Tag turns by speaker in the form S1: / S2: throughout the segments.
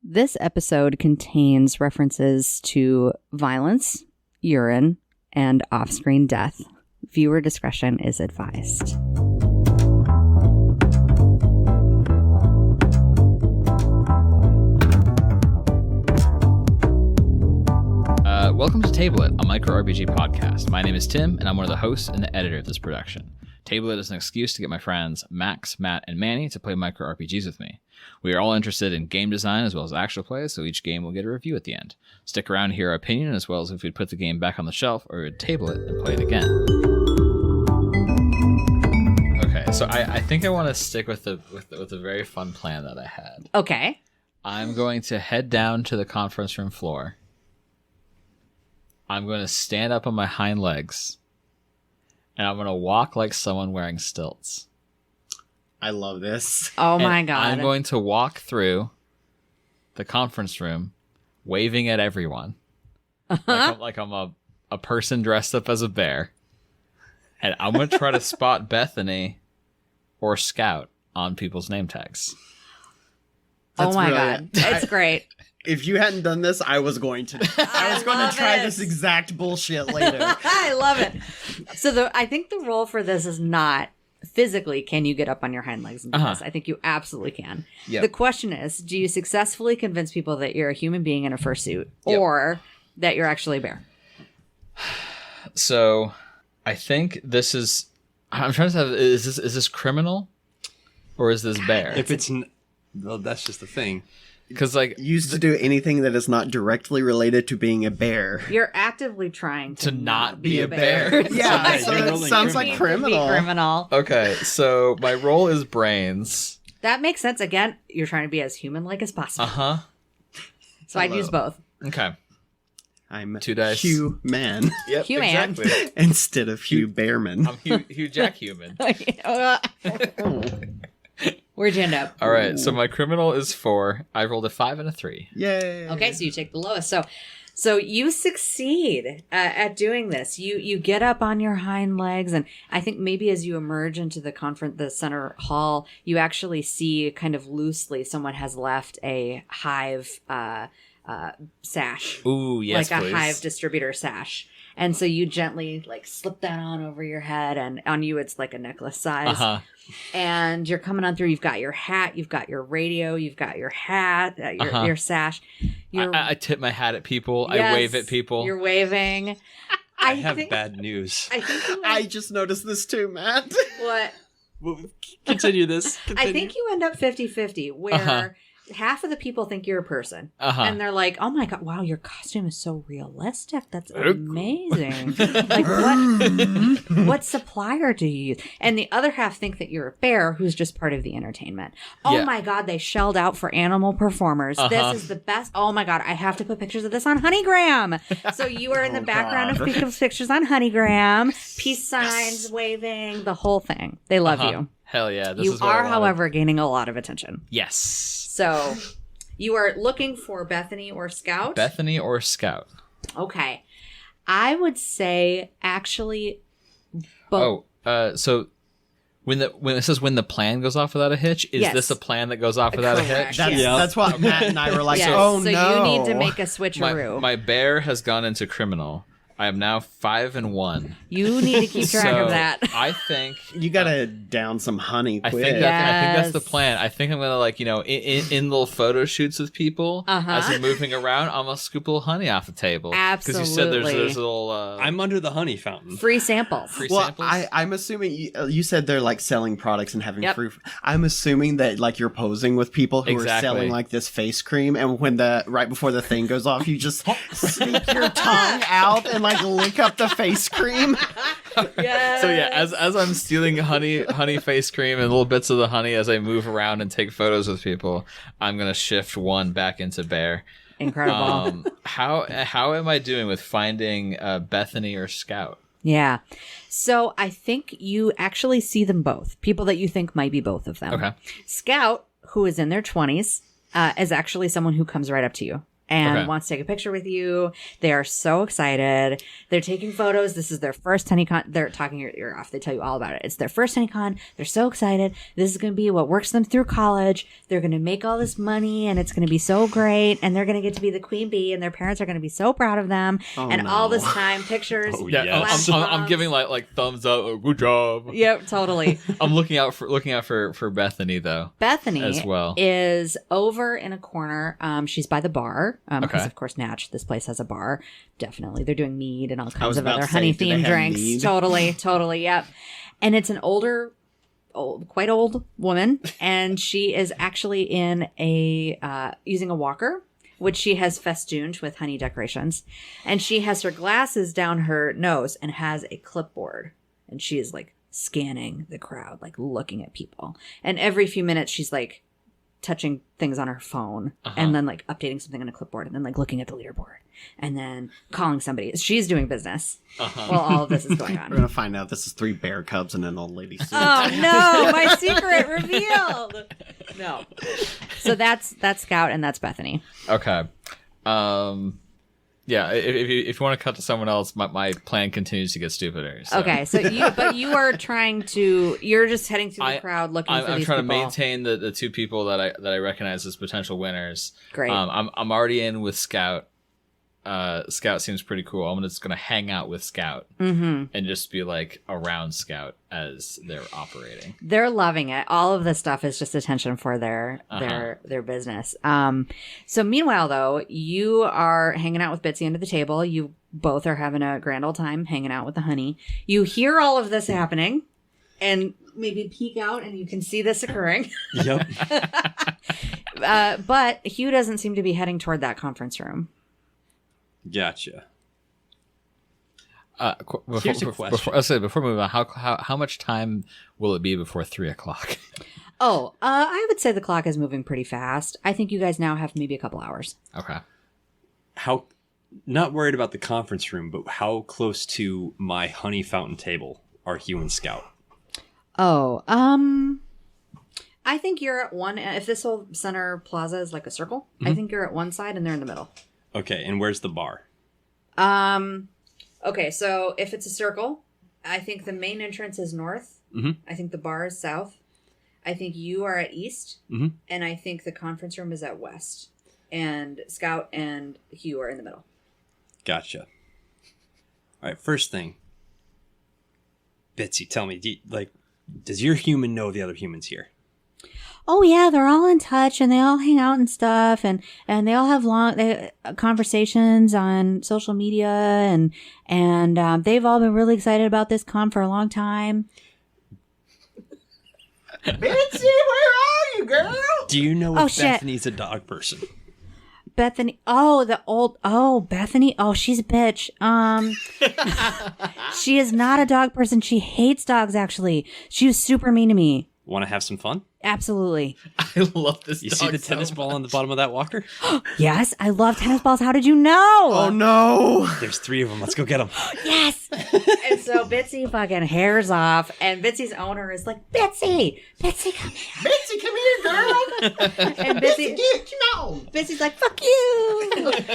S1: This episode contains references to violence, urine, and off-screen death. Viewer discretion is advised.
S2: Welcome to Table It, a micro RPG podcast. My name is Tim, and I'm one of the hosts and the editor of this production. Table It is an excuse to get my friends Max, Matt, and Manny to play micro RPGs with me. We are all interested in game design as well as actual play, so each game will get a review at the end. Stick around to hear our opinion, as well as if we'd put the game back on the shelf or we'd table it and play it again. Okay, so I think I want to stick with the very fun plan that I had.
S1: Okay.
S2: I'm going to head down to the conference room floor. I'm going to stand up on my hind legs, and I'm going to walk like someone wearing stilts.
S3: I love this.
S1: Oh my
S2: And
S1: god.
S2: I'm going to walk through the conference room, waving at everyone. Like I'm a person dressed up as a bear. And I'm going to try to spot Bethany or Scout on people's name tags.
S1: Oh my
S3: brilliant.
S1: god. It's great.
S3: If you hadn't done this, I was going to try this exact bullshit later.
S1: I love it. So I think the role for this is not physically, can you get up on your hind legs and do this? I think you absolutely can.
S2: Yep.
S1: The question is, do you successfully convince people that you're a human being in a fursuit
S2: Yep.
S1: or that you're actually a bear?
S2: So I think this is... I'm trying to have... Is this criminal? Or is this bear?
S4: If it's... Well, that's just the thing.
S2: Because like...
S3: Used to do anything that is not directly related to being a bear.
S1: You're actively trying to
S2: not be a bear.
S3: Yeah,
S4: So
S3: so
S4: you're
S3: that
S4: rolling
S3: sounds
S4: criminal.
S3: like criminal.
S1: Criminal.
S2: Okay, so my role is brains.
S1: That makes sense. Again, you're trying to be as human-like as possible.
S2: Uh-huh.
S1: So I'd
S3: Hello.
S1: use both.
S2: Okay.
S3: I'm
S2: 2 dice.
S3: Hugh Man
S2: Yep,
S1: Human.
S2: exactly.
S3: instead of Hugh Bearman.
S2: I'm Hugh Jack Human.
S1: Where'd you end up?
S2: All right, so my criminal is 4. I rolled a 5 and a 3.
S3: Yay.
S1: Okay, so you take the lowest. So you succeed at doing this. You get up on your hind legs, and I think maybe as you emerge into the center hall, you actually see kind of loosely someone has left a hive sash.
S2: Ooh, yes,
S1: like
S2: please.
S1: a hive distributor sash. And so you gently like slip that on over your head, and on you it's like a necklace size.
S2: Uh-huh.
S1: And you're coming on through. You've got your hat, you've got your radio, you've got your hat, your sash.
S2: I tip my hat at people.
S1: Yes,
S2: I wave at people.
S1: You're waving.
S4: I have bad news.
S1: I think you
S3: I just noticed this too, Matt.
S1: what?
S4: Well, continue this.
S1: I think you end up 50-50, where half of the people think you're a person. And they're like, oh my god, wow, your costume is so realistic. That's amazing. Like, what supplier do you use? And the other half think that you're a bear who's just part of the entertainment. Oh
S2: Yeah.
S1: my god, they shelled out for animal performers. This is the best. Oh my god, I have to put pictures of this on Honeygram. So you are in the background of people's pictures on Honeygram, peace signs, waving, the whole thing. They love you.
S2: Hell yeah. This
S1: You
S2: is what I
S1: are,
S2: wanted.
S1: however, gaining a lot of attention.
S2: Yes.
S1: So, you are looking for Bethany or Scout?
S2: Bethany or Scout?
S1: Okay. I would say, actually, both.
S2: So when it says when the plan goes off without a hitch, is
S1: Yes.
S2: this a plan that goes off without a hitch?
S1: Correct.
S3: That's what Matt and I were like,
S1: Yes.
S3: oh
S1: so
S3: no.
S1: you need to make a switcheroo.
S2: My bear has gone into criminal. I am now 5 and 1.
S1: You need to keep track
S2: So
S1: of that.
S2: I think
S3: You gotta down some honey
S2: I
S3: quick.
S2: think that's the
S1: Yes.
S2: plan. I think I'm gonna in little photo shoots with people as we're moving around. I'm gonna scoop a little honey off the table. Because you said there's
S1: Absolutely.
S2: a little.
S4: I'm under the honey fountain.
S1: Free samples.
S2: Free
S3: Well,
S2: samples.
S3: I'm assuming you said they're like selling products and having
S1: Yep.
S3: free. I'm assuming that like you're posing with people who are
S2: Exactly.
S3: selling like this face cream, and when right before the thing goes off, you just sneak your tongue out and like lick up the face cream.
S1: Yes.
S2: So yeah, as I'm stealing honey face cream and little bits of the honey as I move around and take photos with people, I'm gonna shift 1 back into bear.
S1: Incredible.
S2: How am I doing with finding Bethany or Scout?
S1: Yeah. So I think you actually see them both. People that you think might be both of them.
S2: Okay.
S1: Scout, who is in their 20s, is actually someone who comes right up to you. and wants to take a picture with you. They are so excited. They're taking photos. This is their first HoneyCon. They're talking your ear off. They tell you all about it. It's their first HoneyCon. They're so excited. This is going to be what works them through college. They're going to make all this money, and it's going to be so great. And they're going to get to be the queen bee, and their parents are going to be so proud of them. All this time, pictures.
S2: I'm giving like thumbs up. Oh, good job.
S1: Yep, totally.
S2: I'm looking out for Bethany though.
S1: Bethany
S2: as well
S1: is over in a corner. She's by the bar. Because of course, Natch, this place has a bar. Definitely, they're doing mead and all kinds of other honey themed drinks. Mead? Totally, yep. And it's an quite old woman, and she is actually in using a walker, which she has festooned with honey decorations, and she has her glasses down her nose and has a clipboard, and she is like scanning the crowd, like looking at people, and every few minutes she's like touching things on her phone and then like updating something on a clipboard and then like looking at the leaderboard and then calling somebody. She's doing business while all of this is going on.
S3: We're gonna find out this is 3 bear cubs and an old lady suit.
S1: Oh no, my secret revealed. No. So that's Scout and that's Bethany.
S2: Okay. Yeah, if you want to cut to someone else, my plan continues to get stupider. So.
S1: Okay, so you are you're just heading through the crowd looking for these people.
S2: I'm trying to maintain the 2 people that I recognize as potential winners.
S1: Great.
S2: I'm already in with Scout. Scout seems pretty cool. I'm just gonna hang out with Scout and just be like around Scout as they're operating.
S1: They're loving it. All of this stuff is just attention for their business. So meanwhile, though, you are hanging out with Bitsy under the table. You both are having a grand old time hanging out with the honey. You hear all of this happening, and maybe peek out, and you can see this occurring.
S4: Yep.
S1: But Hugh doesn't seem to be heading toward that conference room.
S4: Gotcha.
S2: Here's a question. Before we move on, how much time will it be before 3:00?
S1: I would say the clock is moving pretty fast. I think you guys now have maybe a couple hours.
S2: Okay.
S4: Not worried about the conference room, but how close to my honey fountain table are Hugh and Scout?
S1: I think you're at one. If this whole center plaza is like a circle, I think you're at one side and they're in the middle.
S4: Okay, and where's the bar?
S1: Okay, so if it's a circle, I think the main entrance is north. I think the bar is south. I think you are at east. And I think the conference room is at west. And Scout and Hugh are in the middle.
S4: Gotcha. All right, first thing. Bitsy, tell me, does your human know the other humans here?
S1: Oh yeah, they're all in touch and they all hang out and stuff, and they all have long conversations on social media, and they've all been really excited about this con for a long time.
S3: Bitsy, where are you, girl?
S4: Do you know if Bethany's a dog person?
S1: Bethany, Bethany, she's a bitch. She is not a dog person. She hates dogs. Actually, she was super mean to me.
S4: Want to have some fun?
S1: Absolutely.
S2: I love this.
S4: You see the tennis ball on the bottom of that walker?
S1: Yes, I love tennis balls. How did you know?
S3: Oh no!
S4: There's 3 of them. Let's go get them.
S1: Yes. And so Bitsy fucking hairs off, and Bitsy's owner is like, Bitsy, come here.
S3: Bitsy, come here, girl.
S1: And Bitsy's like, fuck you,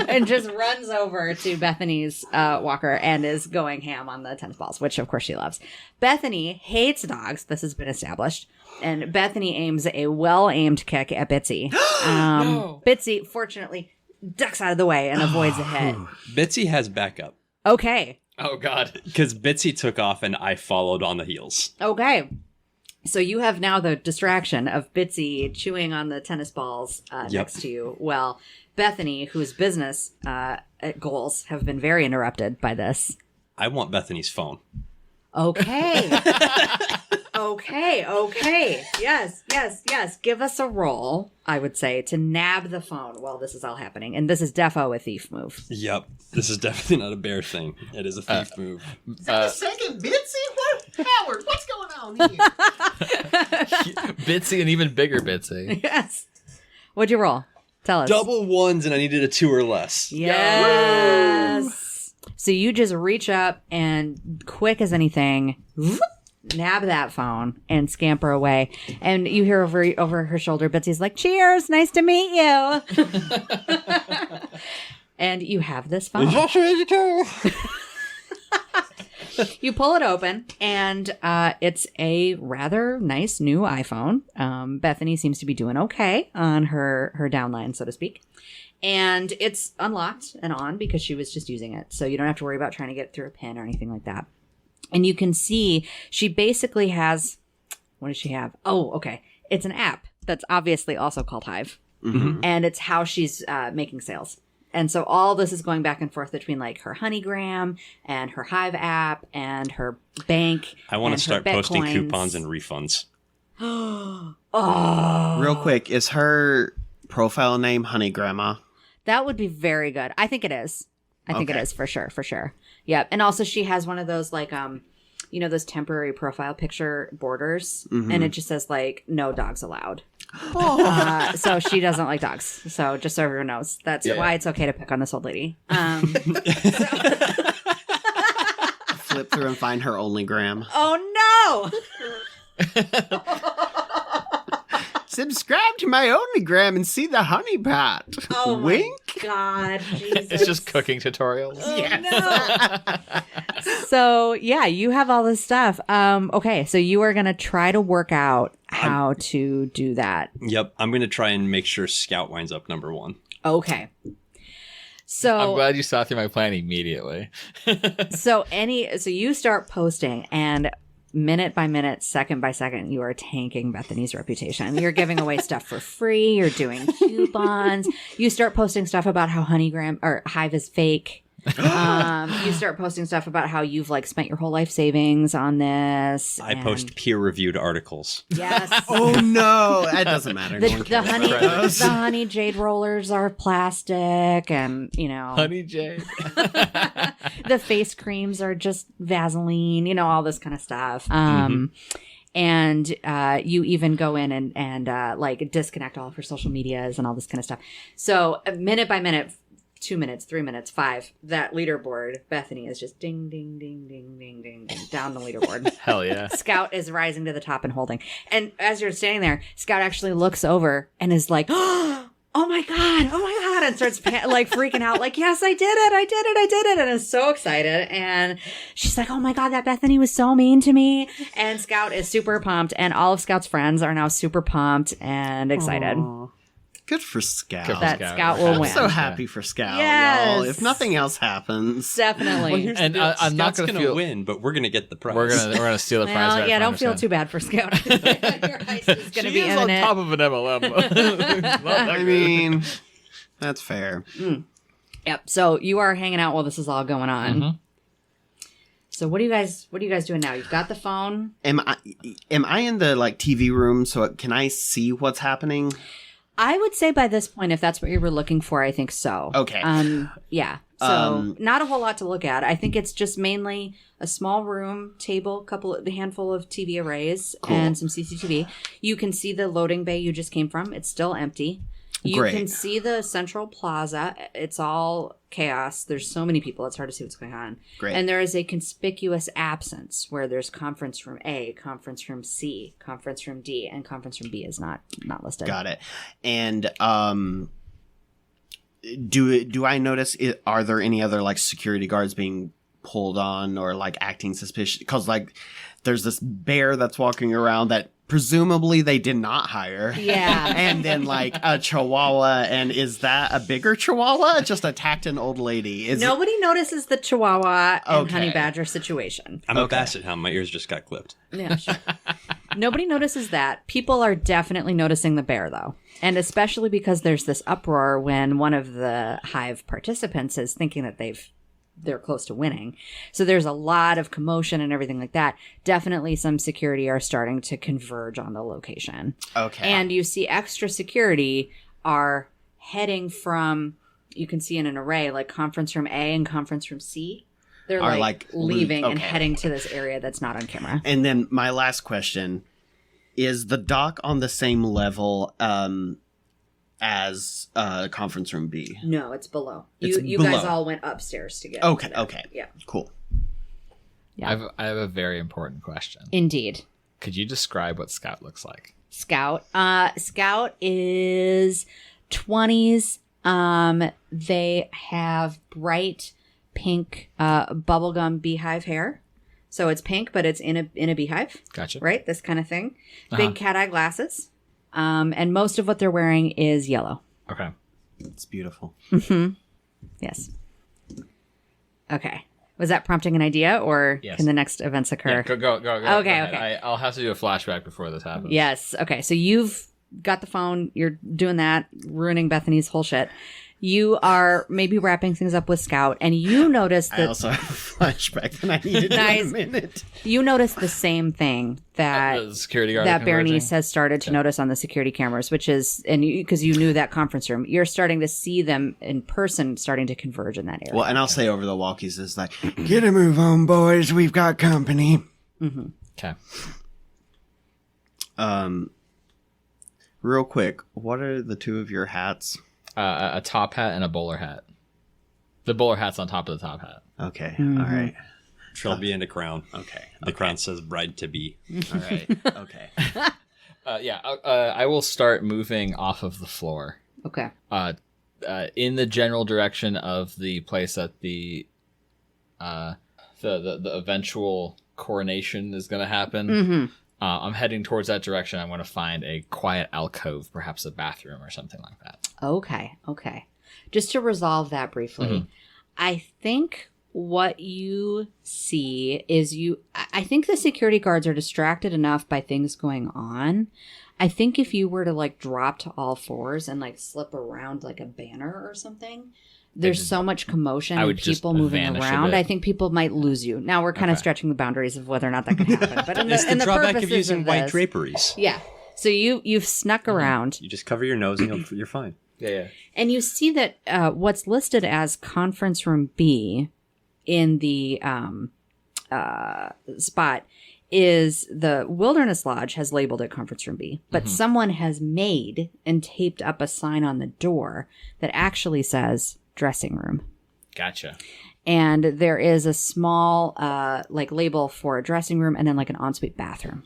S1: and just runs over to Bethany's walker and is going ham on the tennis balls, which of course she loves. Bethany hates dogs. This has been established. And Bethany aims a well-aimed kick at Bitsy. No. Bitsy, fortunately, ducks out of the way and avoids a hit.
S4: Bitsy has backup.
S1: Okay.
S2: Oh, God.
S4: Because Bitsy took off and I followed on the heels.
S1: Okay. So you have now the distraction of Bitsy chewing on the tennis balls next to you. Well, Bethany, whose business goals have been very interrupted by this.
S4: I want Bethany's phone.
S1: Okay. Okay. Yes. Give us a roll, I would say, to nab the phone while this is all happening. And this is defo a thief move.
S4: Yep. This is definitely not a bear thing. It is a thief move.
S3: Second, Bitsy? What? Howard, what's going on here?
S2: Bitsy and even bigger Bitsy.
S1: Yes. What'd you roll? Tell us.
S4: Double ones and I needed a 2 or less.
S1: Yes. So you just reach up and quick as anything, nab that phone and scamper away. And you hear over her shoulder, Bitsy's like, cheers, nice to meet you. And you have this phone. You pull it open, and it's a rather nice new iPhone. Bethany seems to be doing okay on her downline, so to speak. And it's unlocked and on because she was just using it. So you don't have to worry about trying to get through a pin or anything like that. And you can see she basically has, what does she have? Oh, okay. It's an app that's obviously also called Hive.
S3: Mm-hmm.
S1: And it's how she's making sales. And so all this is going back and forth between like her Honeygram and her Hive app and her bank.
S4: I want to start posting
S1: Bitcoins.
S4: coupons and refunds.
S1: Oh.
S3: Real quick, is her profile name Honey Grandma?
S1: That would be very good. I think it is. I think it
S3: Okay.
S1: is for sure. Yep. And also she has one of those like those temporary profile picture borders, and it just says like no dogs allowed. So she doesn't like dogs. So just so everyone knows, that's why it's okay to pick on this old lady.
S3: Flip through and find her OnlyGram.
S1: Oh no!
S3: Subscribe to my OnlyGram and see the honey pot.
S1: Oh my
S3: Wink.
S1: God, Jesus.
S2: It's just cooking tutorials.
S1: No. So yeah, you have all this stuff. Okay, so you are gonna try to work out how to do that.
S4: Yep, I'm going to try and make sure Scout winds up number 1.
S1: Okay.
S2: I'm
S1: So
S2: glad you saw through my plan immediately.
S1: so you start posting, and minute by minute, second by second, you are tanking Bethany's reputation. You're giving away stuff for free. You're doing coupons. You start posting stuff about how Honeygram or Hive is fake. You start posting stuff about how you've like spent your whole life savings on this.
S4: I post peer-reviewed articles.
S1: Yes.
S3: Oh no, that doesn't matter. No one
S1: The
S3: cares.
S1: honey jade rollers are plastic, and
S2: Honey Jade.
S1: the face creams are just Vaseline, all this kind of stuff. And you even go in and like disconnect all of her social medias and all this kind of stuff. So minute by minute, 2 minutes, 3 minutes, 5, that leaderboard, Bethany is just ding, ding, ding, ding, ding, ding, ding, down the leaderboard.
S2: Hell yeah.
S1: Scout is rising to the top and holding. And as you're standing there, Scout actually looks over and is like, oh my God, and starts like freaking out, like, yes, I did it, and is so excited. And she's like, oh my God, that Bethany was so mean to me. And Scout is super pumped, and all of Scout's friends are now super pumped and excited.
S3: Aw. Good for Scout.
S2: Good for
S1: That Scout will
S3: I'm
S1: win.
S3: so happy for Scout,
S1: Yes.
S3: y'all. If nothing else happens.
S1: Definitely.
S2: And I'm not
S4: Scout's
S2: gonna
S4: gonna
S2: feel.
S4: win, but we're gonna get the prize.
S2: We're gonna steal the prize.
S1: Well,
S2: right
S1: yeah,
S2: from
S1: don't feel
S2: Anderson.
S1: too bad for Scout. Your heist is going to
S2: She
S1: be
S2: is on
S1: imminent.
S2: top of an MLM.
S3: I mean, that's fair.
S1: Yep. So you are hanging out while this is all going on. So what are you guys doing now? You've got the phone.
S3: Am I in the like TV room? So can I see what's happening?
S1: I would say by this point, if that's what you were looking for, I think so.
S3: Okay.
S1: Yeah. So not a whole lot to look at. I think it's just mainly a small room, table, handful of TV arrays, and some CCTV. You can see the loading bay you just came from. It's still empty. You
S3: Great.
S1: can see the central plaza. It's all chaos. There's so many people. It's hard to see what's going on.
S3: Great.
S1: And there is a conspicuous absence where there's conference room A, conference room C, conference room D, and conference room B is not listed.
S3: Got it. And do I notice are there any other like security guards being pulled on or like acting suspicious? Because like there's this bear that's walking around that presumably they did not hire.
S1: Yeah.
S3: And then like a chihuahua, and is that a bigger chihuahua? Just attacked an old lady.
S1: Nobody notices the Chihuahua and
S3: Okay.
S1: Honey Badger situation.
S4: I'm a basset hound. My ears just got clipped.
S1: Yeah, sure. Nobody notices that. People are definitely noticing the bear, though. And especially because there's this uproar when one of the Hive participants is thinking that they're close to winning. So there's a lot of commotion and everything like that. Definitely some security are starting to converge on the location.
S3: Okay.
S1: And you see extra security are heading from, you can see in an array, like conference room A and conference room C. They're
S3: Are,
S1: like
S3: like,
S1: leaving and
S3: okay.
S1: heading to this area that's not on camera.
S3: And then my last question is the dock on the same level as conference room B?
S1: No, it's below.
S3: It's
S1: You
S3: below.
S1: guys all went upstairs to get
S3: Okay,
S1: to that.
S3: okay.
S1: Yeah.
S3: Cool.
S1: Yeah.
S2: I have a very important question.
S1: Indeed.
S2: Could you describe what Scout looks like?
S1: Scout. Scout is 20s, They have bright pink bubblegum beehive hair. So it's pink, but it's in a beehive.
S2: Gotcha.
S1: Right? This kind of thing. Big cat-eye glasses. And most of what they're wearing is yellow.
S2: Okay.
S3: It's beautiful.
S1: Mm-hmm. Yes. Okay. Was that prompting an idea, or
S2: Yes.
S1: can the next events occur?
S2: Yeah, go.
S1: Okay,
S2: Go ahead.
S1: okay.
S2: I'll have to do a flashback before this happens.
S1: Yes. Okay. So you've got the phone. You're doing that, ruining Bethany's whole shit. You are maybe wrapping things up with Scout, and you notice that
S3: I also have a flashback that I needed
S1: Nice.
S3: in a minute.
S1: you notice the same thing that
S2: The security guard
S1: that
S2: converging?
S1: Bernice has started to notice on the security cameras, which is, and because you knew that conference room, you're starting to see them in person, starting to converge in that area.
S3: Well, and I'll say over the walkies is like, get a move on, boys. We've got company.
S2: Okay.
S3: Real quick, what are the two of your hats?
S2: A top hat and a bowler hat. The bowler hat's on top of the top hat.
S3: Okay,
S1: Mm-hmm.
S3: all right.
S4: Trilby and a crown.
S3: Okay,
S4: The crown says bride to be.
S3: all right. Okay.
S2: I will start moving off of the floor.
S1: Okay.
S2: In the general direction of the place that the eventual coronation is going to happen.
S1: Mm-hmm.
S2: I'm heading towards that direction. I want to find a quiet alcove, perhaps a bathroom or something like that.
S1: Okay. Just to resolve that briefly, I think what you see is I think the security guards are distracted enough by things going on. I think if you were to like drop to all fours and like slip around like a banner or something, there's so much commotion
S2: I
S1: and
S2: would just
S1: people moving
S2: vanish a
S1: around.
S2: bit.
S1: I think people might lose you. Now we're kind of stretching the boundaries of whether or not that can happen. But in
S4: It's the
S1: the
S4: drawback
S1: purposes
S4: of using white
S1: this-
S4: draperies.
S1: Yeah. So you've snuck around.
S4: You just cover your nose and you're fine.
S2: Yeah.
S1: And you see that what's listed as conference room B in the spot is the Wilderness Lodge has labeled it conference room B, but someone has made and taped up a sign on the door that actually says dressing room.
S2: Gotcha.
S1: And there is a small like label for a dressing room and then like an ensuite bathroom.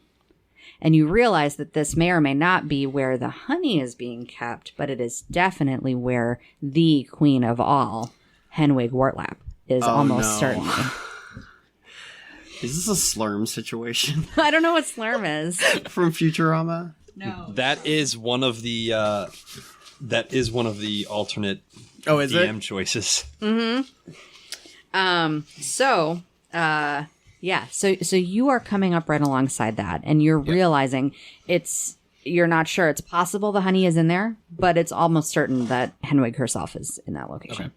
S1: And you realize that this may or may not be where the honey is being kept, but it is definitely where the queen of all, Henwig Wartlap, is almost
S3: no.
S1: certainly.
S3: Is this a slurm situation
S1: I don't know what slurm is.
S3: from Futurama?
S1: No.
S4: That is one of the alternate
S3: Oh, is
S4: DM
S3: it?
S4: choices.
S1: So you are coming up right alongside that, and you're realizing you're not sure. It's possible the honey is in there, but it's almost certain that Henwig herself is in that location.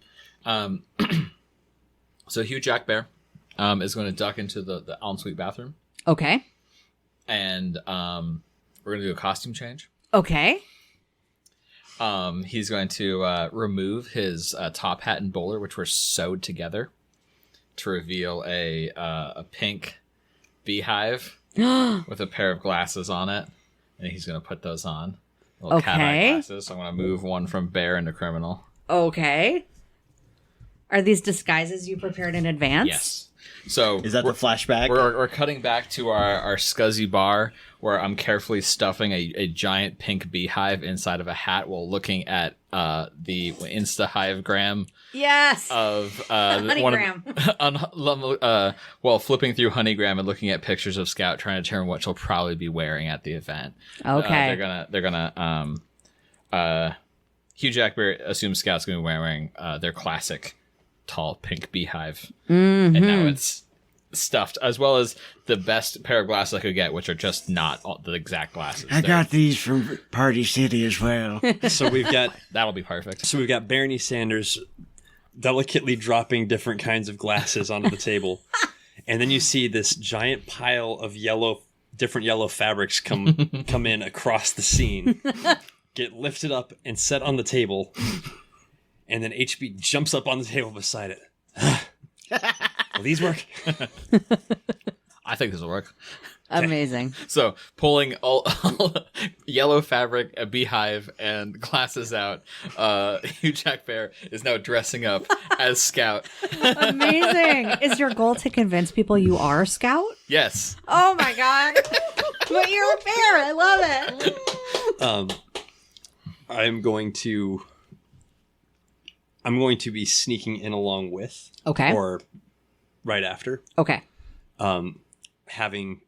S2: So Hugh Jack Bear is going to duck into the ensuite bathroom,
S1: Okay.
S2: and we're going to do a costume change.
S1: Okay.
S2: He's going to remove his top hat and bowler, which were sewed together, to reveal a pink beehive with a pair of glasses on it, and he's going to put those on. Little cat eye
S1: Okay.
S2: glasses. So I'm going to move one from bear into criminal.
S1: Okay. Are these disguises you prepared in advance?
S2: Yes. So
S3: Is that the flashback?
S2: We're cutting back to our scuzzy bar where I'm carefully stuffing a giant pink beehive inside of a hat while looking at the Insta hivegram
S1: Yes.
S2: of
S1: Honeygram.
S2: while flipping through Honeygram and looking at pictures of Scout, trying to determine what she'll probably be wearing at the event.
S1: Okay.
S2: They're gonna Hugh Jack Bear assumes Scout's gonna be wearing their classic tall pink beehive, and now it's stuffed, as well as the best pair of glasses I could get, which are just not the exact glasses.
S3: I got these from Party City as well.
S4: So we've got
S2: That'll be perfect.
S4: So we've got Bernie Sanders delicately dropping different kinds of glasses onto the table. And then you see this giant pile of different yellow fabrics come in across the scene, get lifted up and set on the table. And then HB jumps up on the table beside it. Will these work?
S2: I think this will work.
S1: Amazing.
S2: So pulling all yellow fabric, a beehive, and glasses out, Hugh Jack Bear is now dressing up as Scout.
S1: Amazing. Is your goal to convince people you are Scout?
S2: Yes.
S1: Oh my God. But you're a bear. I love it.
S4: I'm going to I'm going to be sneaking in along with.
S1: Okay.
S4: Or right after.
S1: Okay.
S4: Having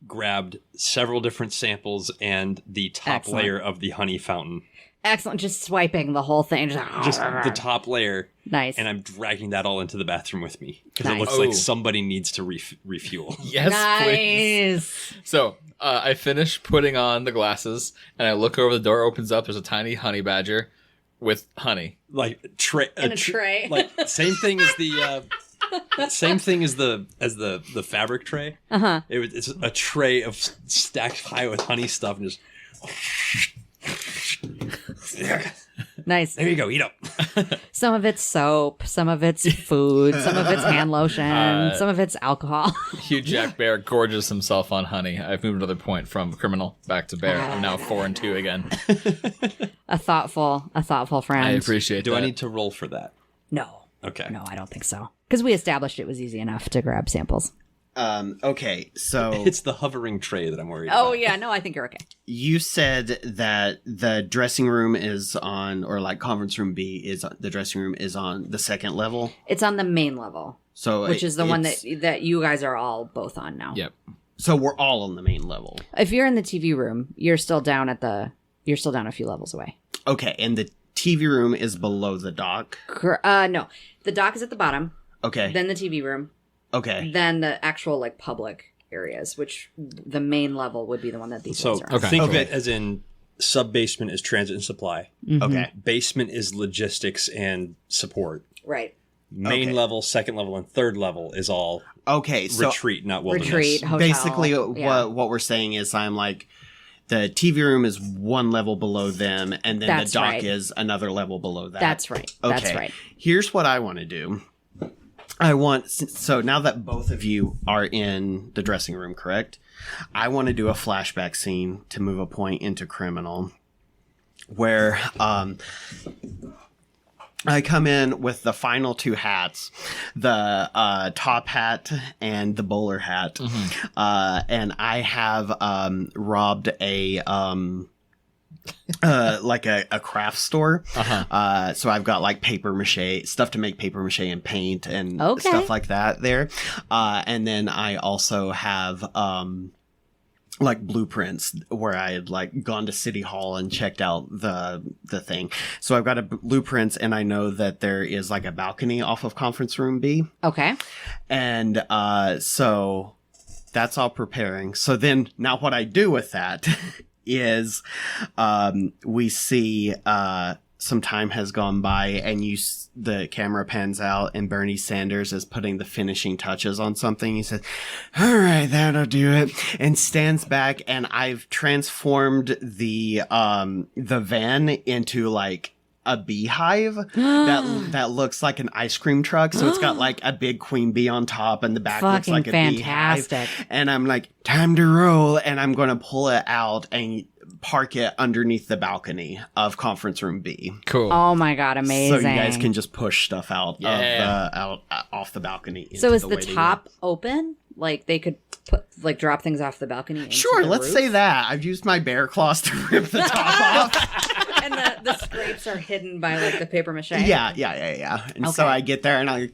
S4: grabbed several different samples and the top
S1: Excellent.
S4: layer of the honey fountain.
S1: Excellent. Just swiping the whole thing.
S4: Just the top layer.
S1: Nice.
S4: And I'm dragging that all into the bathroom with me. Because
S1: Nice.
S4: it looks
S2: Oh.
S4: like somebody needs to refuel.
S2: Yes, please.
S1: Nice.
S2: So I finish putting on the glasses, and I look over. The door opens up. There's a tiny honey badger with honey.
S4: Like tray.
S1: In a tray.
S4: Like same thing as the... same thing as the fabric tray.
S1: Uh-huh.
S4: It's a tray of stacked high with honey stuff and just...
S1: Nice.
S4: There you go, eat up.
S1: Some of it's soap, some of it's food, some of it's hand lotion, some of it's alcohol.
S2: Hugh Jack Bear gorges himself on honey. I've moved another point from criminal back to bear. I'm now 4-2 again.
S1: A thoughtful friend.
S2: I appreciate
S4: Do
S2: that.
S4: I need to roll for that?
S1: No.
S4: Okay.
S1: No, I don't think so. Because we established it was easy enough to grab samples.
S3: Okay, so
S4: It's the hovering tray that I'm worried about.
S1: Oh, yeah. No, I think you're okay.
S3: you said that the dressing room is on, or like conference room B is the dressing room is on the second level.
S1: It's on the main level,
S3: So
S1: which is the one
S3: it's-
S1: that you guys are all both on now.
S2: Yep.
S3: So we're all on the main level.
S1: If you're in the TV room, you're still down a few levels away.
S3: Okay, and the TV room is below the dock.
S1: No. The dock is at the bottom,
S3: Okay.
S1: then the TV room,
S3: Okay.
S1: then the actual like public areas, which the main level would be the one that these
S4: So
S1: guys are on.
S2: Okay.
S4: think of
S3: Okay.
S4: it as in sub-basement is transit and supply.
S1: Mhm.
S3: Okay.
S4: Basement is logistics and support.
S1: Right.
S4: Main
S3: Okay.
S4: level, second level, and third level is all
S3: Okay. So
S4: retreat, not wilderness.
S1: Retreat, hotel.
S3: basically,
S1: yeah.
S3: what we're saying is, I'm like, the TV room is one level below them, and then
S1: That's
S3: the dock
S1: right.
S3: is another level below that.
S1: That's right.
S3: Okay.
S1: That's right.
S3: Here's what I want to do. So now that both of you are in the dressing room, correct? I want to do a flashback scene to move a point into criminal, where I come in with the final two hats, the top hat and the bowler hat, and I have robbed a like a craft store. So I've got like paper mache stuff to make paper mache and paint and
S1: Okay.
S3: stuff like that there. And then I also have like blueprints where I had like gone to City Hall and checked out the thing. So I've got a blueprints, and I know that there is like a balcony off of conference room B.
S1: Okay.
S3: And so that's all preparing. So then now what I do with that is we see some time has gone by, and the camera pans out, and Bernie Sanders is putting the finishing touches on something. He says, "All right, that'll do it," and stands back, and I've transformed the van into like a beehive that looks like an ice cream truck. So it's got like a big queen bee on top, and the back looks
S1: Fucking
S3: like a
S1: fantastic.
S3: beehive. And I'm like, time to roll, and I'm going to pull it out and park it underneath the balcony of conference room B.
S2: Cool.
S1: Oh my god, amazing.
S3: So you guys can just push stuff out
S2: Yeah.
S3: of off the balcony.
S1: So
S3: into
S1: is the
S3: waiting
S1: top open? Like they could drop things off the balcony?
S3: room.
S1: into
S3: Sure,
S1: the
S3: let's
S1: roof?
S3: say that. I've used my bear claws to rip the top off.
S1: And the scrapes are hidden by like the paper mache.
S3: Yeah. And so
S1: Okay.
S3: I get there and I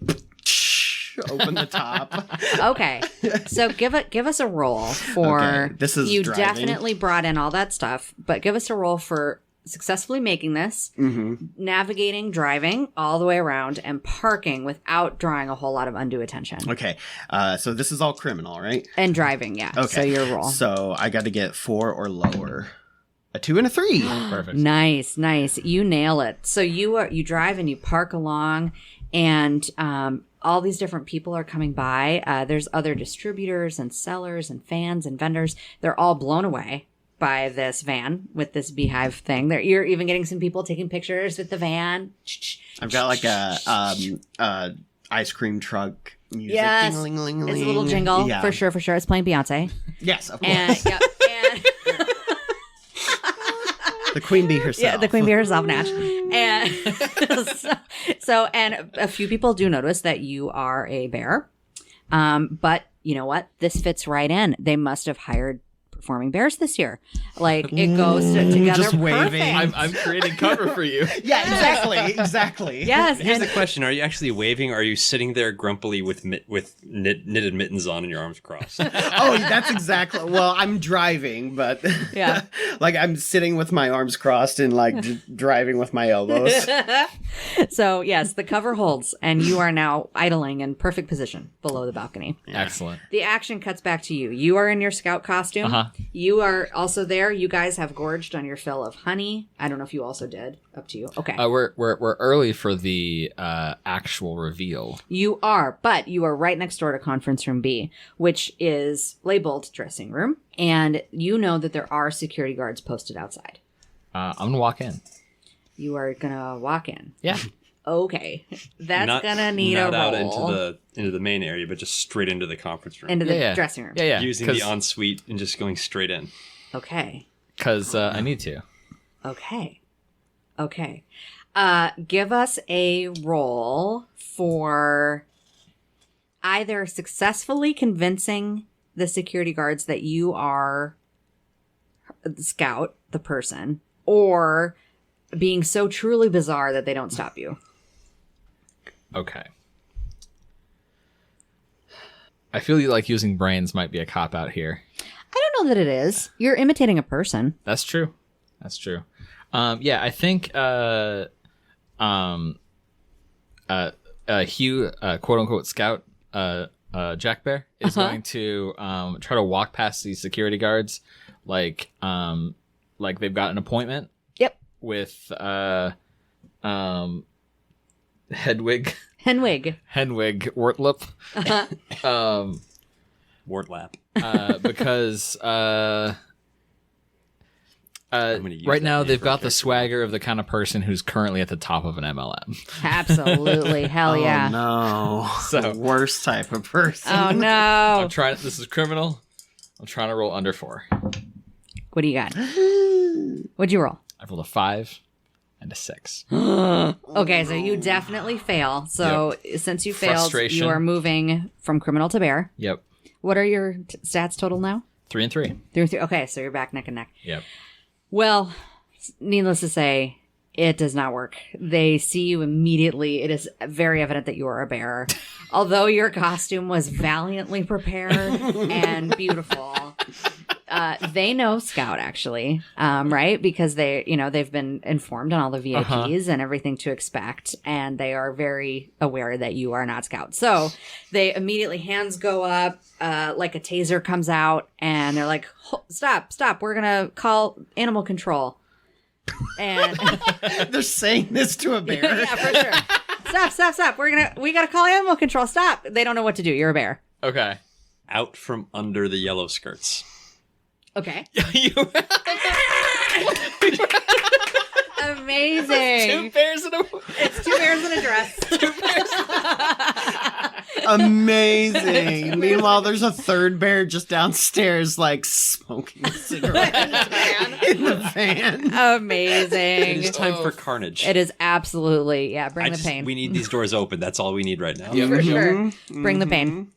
S3: open the top.
S1: Okay. So give us a roll for
S3: Okay, this is
S1: you
S3: driving.
S1: definitely brought in all that stuff, but give us a roll for successfully making this, navigating, driving all the way around, and parking without drawing a whole lot of undue attention.
S3: Okay, so this is all criminal, right?
S1: And driving, yeah.
S3: Okay.
S1: So your roll.
S3: So I got to get 4 or lower. A 2 and a 3.
S2: Perfect.
S1: Nice. You nail it. So you drive and you park along, and all these different people are coming by. There's other distributors and sellers and fans and vendors. They're all blown away by this van with this beehive thing. You're even getting some people taking pictures with the van.
S3: I've got like a ice cream truck music.
S1: Yes.
S3: Ding-a-ling-a-ling-a-ling.
S1: It's a little jingle
S3: Yeah.
S1: for sure. It's playing Beyonce.
S3: Yes, of course.
S1: And yep, and
S3: The queen bee herself.
S1: yeah, the queen bee herself, Natch. And and a few people do notice that you are a bear. But you know what? This fits right in. They must have hired performing bears this year. Like it goes together
S3: just waving.
S1: perfect.
S2: I'm creating cover for you.
S3: Yeah, exactly.
S1: Yes,
S4: Here's
S1: and
S4: the question: are you actually waving, or are you sitting there grumpily with knitted mittens on and your arms crossed?
S3: Oh, that's exactly. Well, I'm driving, but
S1: Yeah.
S3: like I'm sitting with my arms crossed and like driving with my elbows.
S1: so yes, the cover holds, and you are now idling in perfect position below the balcony.
S2: Excellent.
S1: The action cuts back to you. You are in your scout costume.
S2: Uh-huh.
S1: You are also there. You guys have gorged on your fill of honey. I don't know if you also did. Up to you. Okay.
S2: We're early for the actual reveal.
S1: You are, but you are right next door to conference room B, which is labeled dressing room. And you know that there are security guards posted outside.
S2: I'm gonna walk in.
S1: You are going to walk in.
S2: Yeah.
S1: Okay. That's
S4: Not-
S1: going to need
S4: not
S1: a
S4: out
S1: roll.
S4: into the main area, but just straight into the conference room.
S1: Into the
S2: Yeah.
S1: dressing room.
S2: Yeah.
S4: Using the ensuite and just going straight in.
S1: Okay.
S2: Because I need to.
S1: Okay. Okay. Give us a roll for either successfully convincing the security guards that you are the scout, the person, or being so truly bizarre that they don't stop you.
S2: Okay. I feel like using brains might be a cop out here.
S1: I don't know that it is. You're imitating a person.
S2: That's true. Yeah, I think Hugh, quote unquote scout, Jack Bear is going to try to walk past these security guards like they've got an appointment.
S1: Yep.
S2: With Hedwig Wortlip.
S4: Wartlap.
S2: Because
S4: gonna use
S2: right
S4: that
S2: now
S4: name
S2: they've
S4: for
S2: got
S4: a
S2: the swagger of the kind of person who's currently at the top of an MLM.
S1: Absolutely. Hell yeah.
S3: Oh no.
S2: So-
S3: The worst type of person.
S1: Oh no.
S2: This is criminal. I'm trying to roll under 4.
S1: What do you got? What'd you roll?
S2: I rolled a 5 and a 6.
S1: Okay, so you definitely fail. So since you failed,
S2: Frustration.
S1: you are moving from criminal to bear.
S2: Yep.
S1: What are your stats total now?
S2: 3 and 3.
S1: 3 and 3. Okay, so you're back neck and neck.
S2: Yep.
S1: Well, needless to say, it does not work. They see you immediately. It is very evident that you are a bear. Although your costume was valiantly prepared and beautiful. They know Scout actually, right? Because they've been informed on all the VIPs and everything to expect, and they are very aware that you are not Scout. So they immediately, hands go up, like a taser comes out, and they're like, "Stop! We're gonna call animal control." And
S3: They're saying this to a bear.
S1: yeah, for sure. Stop! We gotta call animal control. Stop! They don't know what to do. You're a bear.
S2: Okay.
S4: Out from under the yellow skirts.
S1: Okay.
S2: You
S1: Amazing.
S2: bears in a...
S1: It's 2 bears in a dress.
S3: Amazing. Meanwhile, there's a third bear just downstairs, like smoking a cigarette in the van.
S1: Amazing.
S4: It is time for carnage.
S1: It is absolutely, yeah, bring the pain.
S4: We need these doors open. That's all we need right now.
S2: Yep.
S1: For sure. Bring the pain.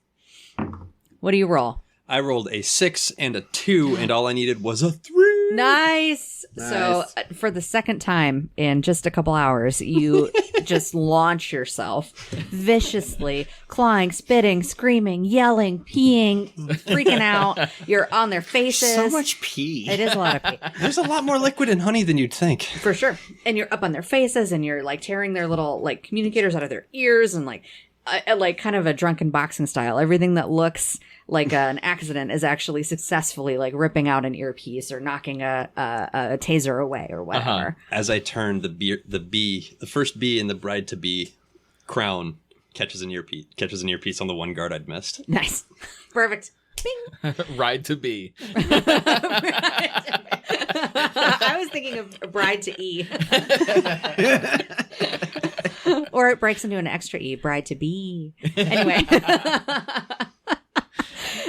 S1: What do you roll?
S4: I rolled a 6 and a 2, and all I needed was a 3.
S1: Nice. So for the second time in just a couple hours, you just launch yourself viciously, clawing, spitting, screaming, yelling, peeing, freaking out. You're on their faces.
S3: So much pee.
S1: It is a lot of pee.
S4: There's a lot more liquid in honey than you'd think.
S1: For sure. And you're up on their faces, and you're like tearing their little like communicators out of their ears, and like kind of a drunken boxing style. Everything that looks like an accident is actually successfully like ripping out an earpiece or knocking a taser away or whatever.
S4: As I turn, the first bee in the bride to be crown catches an earpiece on the one guard I'd missed.
S1: Nice. Perfect. Bing.
S2: Ride to be.
S1: I was thinking of bride to E. Or it breaks into an extra E, bride to be. Anyway.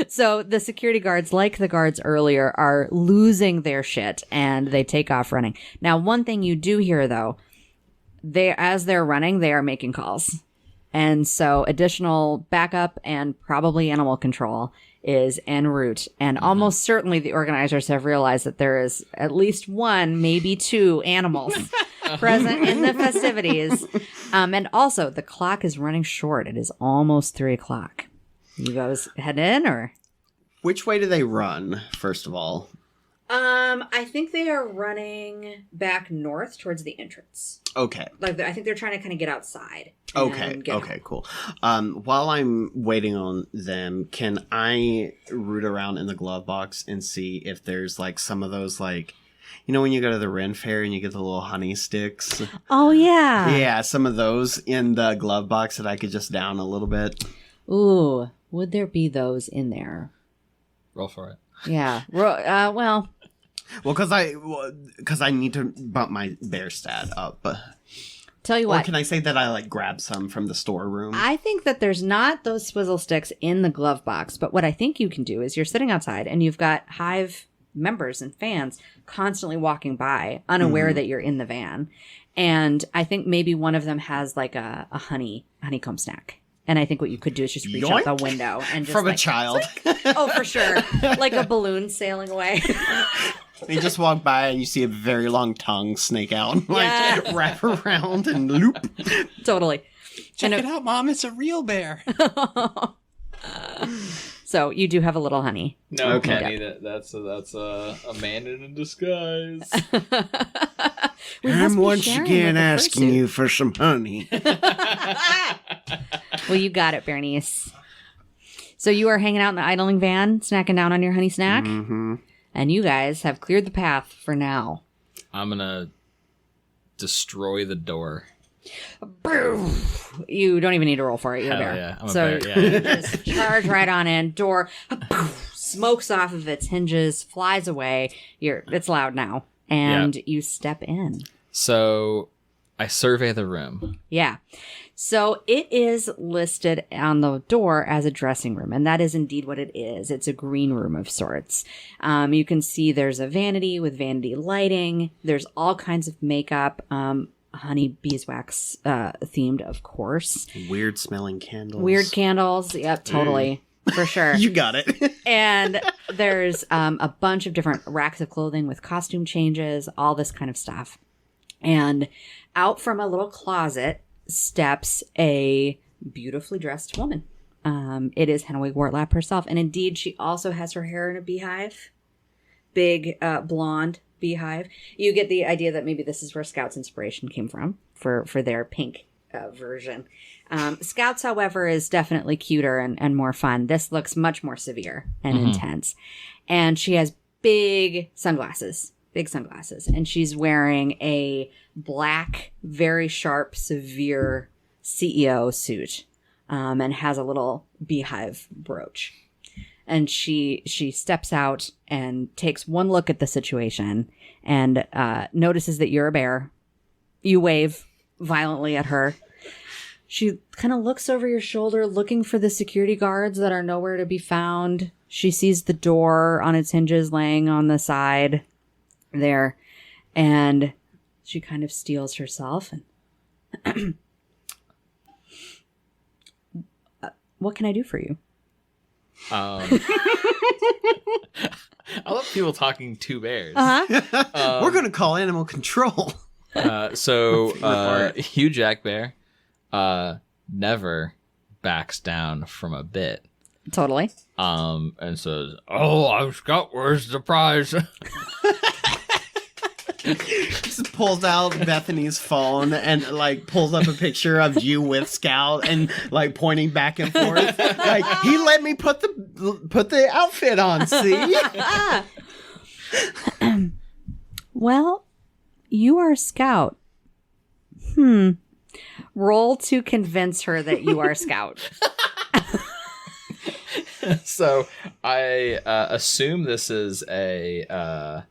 S1: So the security guards, like the guards earlier, are losing their shit and they take off running. Now, one thing you do hear, though, as they're running, they are making calls. And so additional backup and probably animal control is en route. And almost certainly the organizers have realized that there is at least one, maybe two animals present in the festivities. And also the clock is running short. It is almost 3:00. You guys head in or?
S3: Which way do they run, first of all?
S1: I think they are running back north towards the entrance.
S3: Okay.
S1: Like I think they're trying to kind of get outside.
S3: Okay. Okay, cool. While I'm waiting on them, can I root around in the glove box and see if there's like some of those like, you know, when you go to the Ren Fair and you get the little honey sticks?
S1: Oh, yeah.
S3: Yeah, some of those in the glove box that I could just down a little bit.
S1: Ooh, would there be those in there?
S2: Roll for it.
S1: Yeah. Well,
S3: because I need to bump my bear stat up.
S1: tell you
S3: Or
S1: what.
S3: can I say that I like grab some from the storeroom?
S1: I think that there's not those swizzle sticks in the glove box, but what I think you can do is you're sitting outside and you've got Hive members and fans constantly walking by, unaware that you're in the van. And I think maybe one of them has like a honeycomb snack. And I think what you could do is just reach out the window and just
S3: from
S1: like,
S3: a child.
S1: oh, for sure. Like a balloon sailing away.
S3: You just walk by and you see a very long tongue snake out,
S1: Yeah.
S3: like wrap around and loop.
S1: Totally.
S4: Check it out, Mom. It's a real bear.
S1: So you do have a little honey.
S2: No,
S3: Okay.
S2: Kenny, that's a man in a disguise.
S1: We must
S3: I'm
S1: be
S3: once
S1: sharing
S3: again
S1: with the
S3: asking
S1: fursuit.
S3: you for some honey.
S1: Well, you got it, Bernice. So you are hanging out in the idling van, snacking down on your honey snack, and you guys have cleared the path for now.
S2: I'm gonna destroy the door.
S1: You don't even need to roll for it. You're a
S2: Hell
S1: bear.
S2: yeah, I'm a
S1: so
S2: bear, yeah.
S1: you just charge right on in. Door smokes off of its hinges, flies away. It's loud now, and you step in.
S2: So I survey the room.
S1: Yeah. So it is listed on the door as a dressing room, and that is indeed what it is. It's a green room of sorts. You can see there's a vanity with vanity lighting. There's all kinds of makeup, honey beeswax themed, of course.
S3: Weird smelling candles.
S1: Weird candles. Yep, totally. For sure.
S3: You got it.
S1: And there's a bunch of different racks of clothing with costume changes, all this kind of stuff. And out from a little closet steps a beautifully dressed woman. It is Henaway Wartlap herself. And indeed, she also has her hair in a beehive. Big, blonde beehive. You get the idea that maybe this is where Scout's inspiration came from for their pink version. Scout's, however, is definitely cuter and more fun. This looks much more severe and intense. And she has big sunglasses. And she's wearing a black, very sharp, severe CEO suit, and has a little beehive brooch. And she steps out and takes one look at the situation and notices that you're a bear. You wave violently at her. She kind of looks over your shoulder, looking for the security guards that are nowhere to be found. She sees the door on its hinges laying on the side there, and she kind of steels herself. And what can I do for you?
S2: I love people talking to bears.
S3: We're going to call animal control.
S2: So Hugh Jack Bear never backs down from a bit.
S1: Totally.
S2: And says, "Oh, I'm Scout. Where's the prize?"
S3: Just pulls out Bethany's phone and like pulls up a picture of you with Scout and like pointing back and forth. Like, he let me put the outfit on. See?
S1: Well, you are Scout. Roll to convince her that you are Scout.
S2: So I assume this is a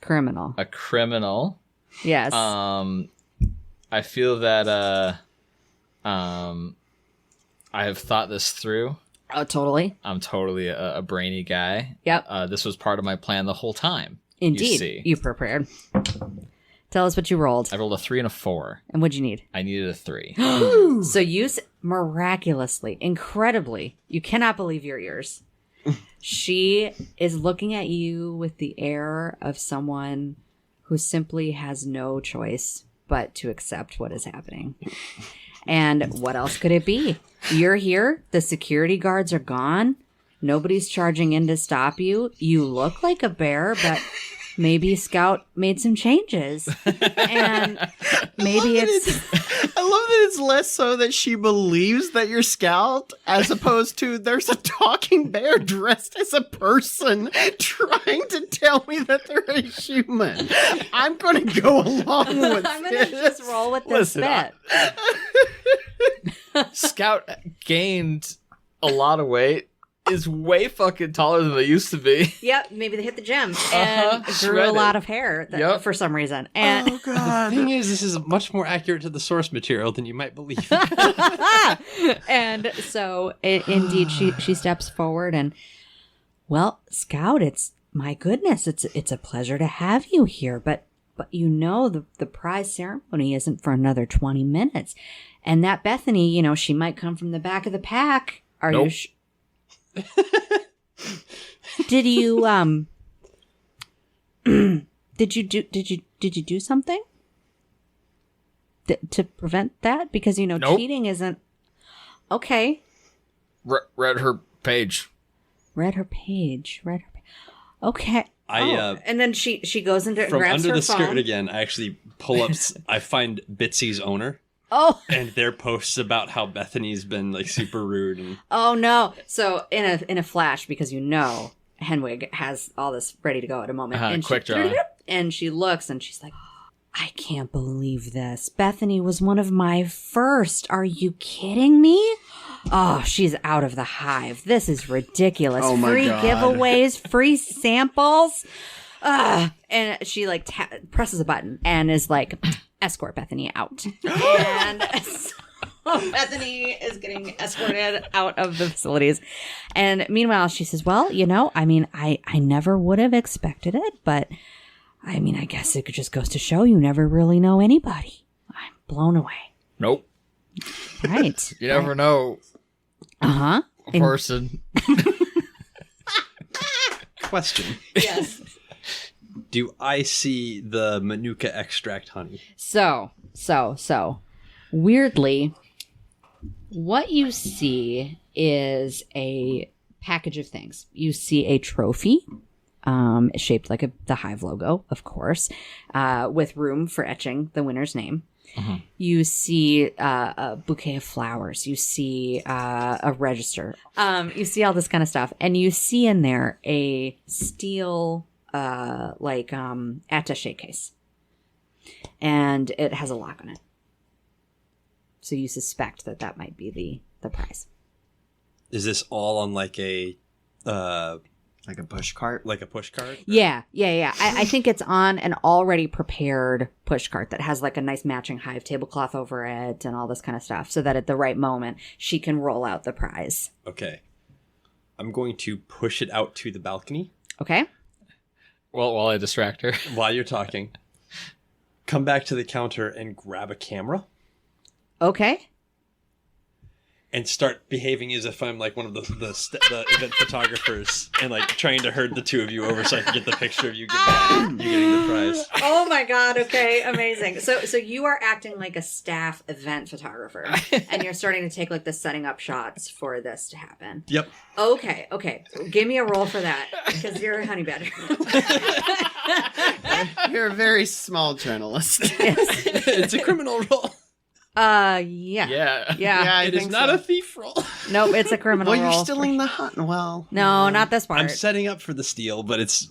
S1: Criminal.
S2: a criminal.
S1: Yes.
S2: I feel that I have thought this through.
S1: Oh, totally.
S2: I'm totally a brainy guy.
S1: Yep.
S2: This was part of my plan the whole time. You
S1: Indeed.
S2: see.
S1: You prepared. Tell us what you rolled.
S2: I rolled a 3 and a 4.
S1: And what'd you need?
S2: I needed a 3.
S1: So miraculously, incredibly, you cannot believe your ears. She is looking at you with the air of someone who simply has no choice but to accept what is happening. And what else could it be? You're here. The security guards are gone. Nobody's charging in to stop you. You look like a bear, but maybe Scout made some changes. And maybe it's...
S3: I love that it's less so that she believes that you're Scout as opposed to there's a talking bear dressed as a person trying to tell me that they're a human. I'm going to go along with
S1: I'm going to just roll with this bit.
S2: Scout gained a lot of weight. Is way fucking taller than they used to be.
S1: Yep, maybe they hit the gym and grew a
S2: Shredded.
S1: lot of hair for some reason. And
S3: Oh, God.
S4: The thing is, this is much more accurate to the source material than you might believe.
S1: and so indeed she steps forward and, well, Scout, it's my goodness, it's a pleasure to have you here, but you know the prize ceremony isn't for another 20 minutes. And that Bethany, you know, she might come from the back of the pack. Are
S2: Nope.
S1: you Did you did you do something to prevent that? Because you know
S2: Nope.
S1: cheating isn't okay.
S2: Read her page.
S1: Read her page. Okay.
S4: And
S1: then she goes into
S4: from
S1: grabs
S4: under
S1: her
S4: the
S1: phone.
S4: skirt again, I actually pull up. I find Bitsy's owner.
S1: Oh.
S4: And their posts about how Bethany's been like super rude and
S1: Oh no! So in a flash, because you know Henwig has all this ready to go at a moment, and
S2: quick draw.
S1: and she looks and she's like, "I can't believe this. Bethany was one of my first. Are you kidding me? Oh, she's out of the hive. This is ridiculous.
S3: Oh my
S1: Free
S3: God.
S1: giveaways, free samples." And she like presses a button and is like, escort Bethany out. And so Bethany is getting escorted out of the facilities. And meanwhile, she says, well, you know, I mean, I never would have expected it, but I mean, I guess it just goes to show you never really know anybody. I'm blown away.
S2: Nope.
S1: Right.
S2: You never know
S1: Uh-huh.
S2: a person.
S4: question.
S1: Yes.
S4: Do I see the Manuka extract honey?
S1: So, weirdly, what you see is a package of things. You see a trophy, shaped like the Hive logo, of course, with room for etching the winner's name.
S2: Uh-huh.
S1: You see a bouquet of flowers. You see a register. You see all this kind of stuff. And you see in there a steel attaché case, and it has a lock on it. So you suspect that might be the prize.
S4: Is this all on like a
S3: push cart?
S4: like a push cart?
S1: Yeah. I think it's on an already prepared push cart that has like a nice matching hive tablecloth over it and all this kind of stuff, so that at the right moment she can roll out the prize.
S4: Okay. I'm going to push it out to the balcony.
S1: Okay.
S2: Well, while I distract her.
S4: While you're talking, come back to the counter and grab a camera
S1: Okay.
S4: and start behaving as if I'm like one of the event photographers and like trying to herd the two of you over so I can get the picture of you getting the prize.
S1: Oh my God. Okay. Amazing. So you are acting like a staff event photographer, and you're starting to take like the setting up shots for this to happen.
S4: Yep.
S1: Okay. Give me a roll for that, because you're a honey badger.
S3: You're a very small journalist.
S4: It's a criminal roll.
S1: Yeah.
S2: Yeah.
S4: It is not a thief roll.
S1: Nope, it's a criminal
S3: Well,
S1: roll.
S3: you're stealing the hunt. Well,
S1: No, not this part.
S4: I'm setting up for the steal, but this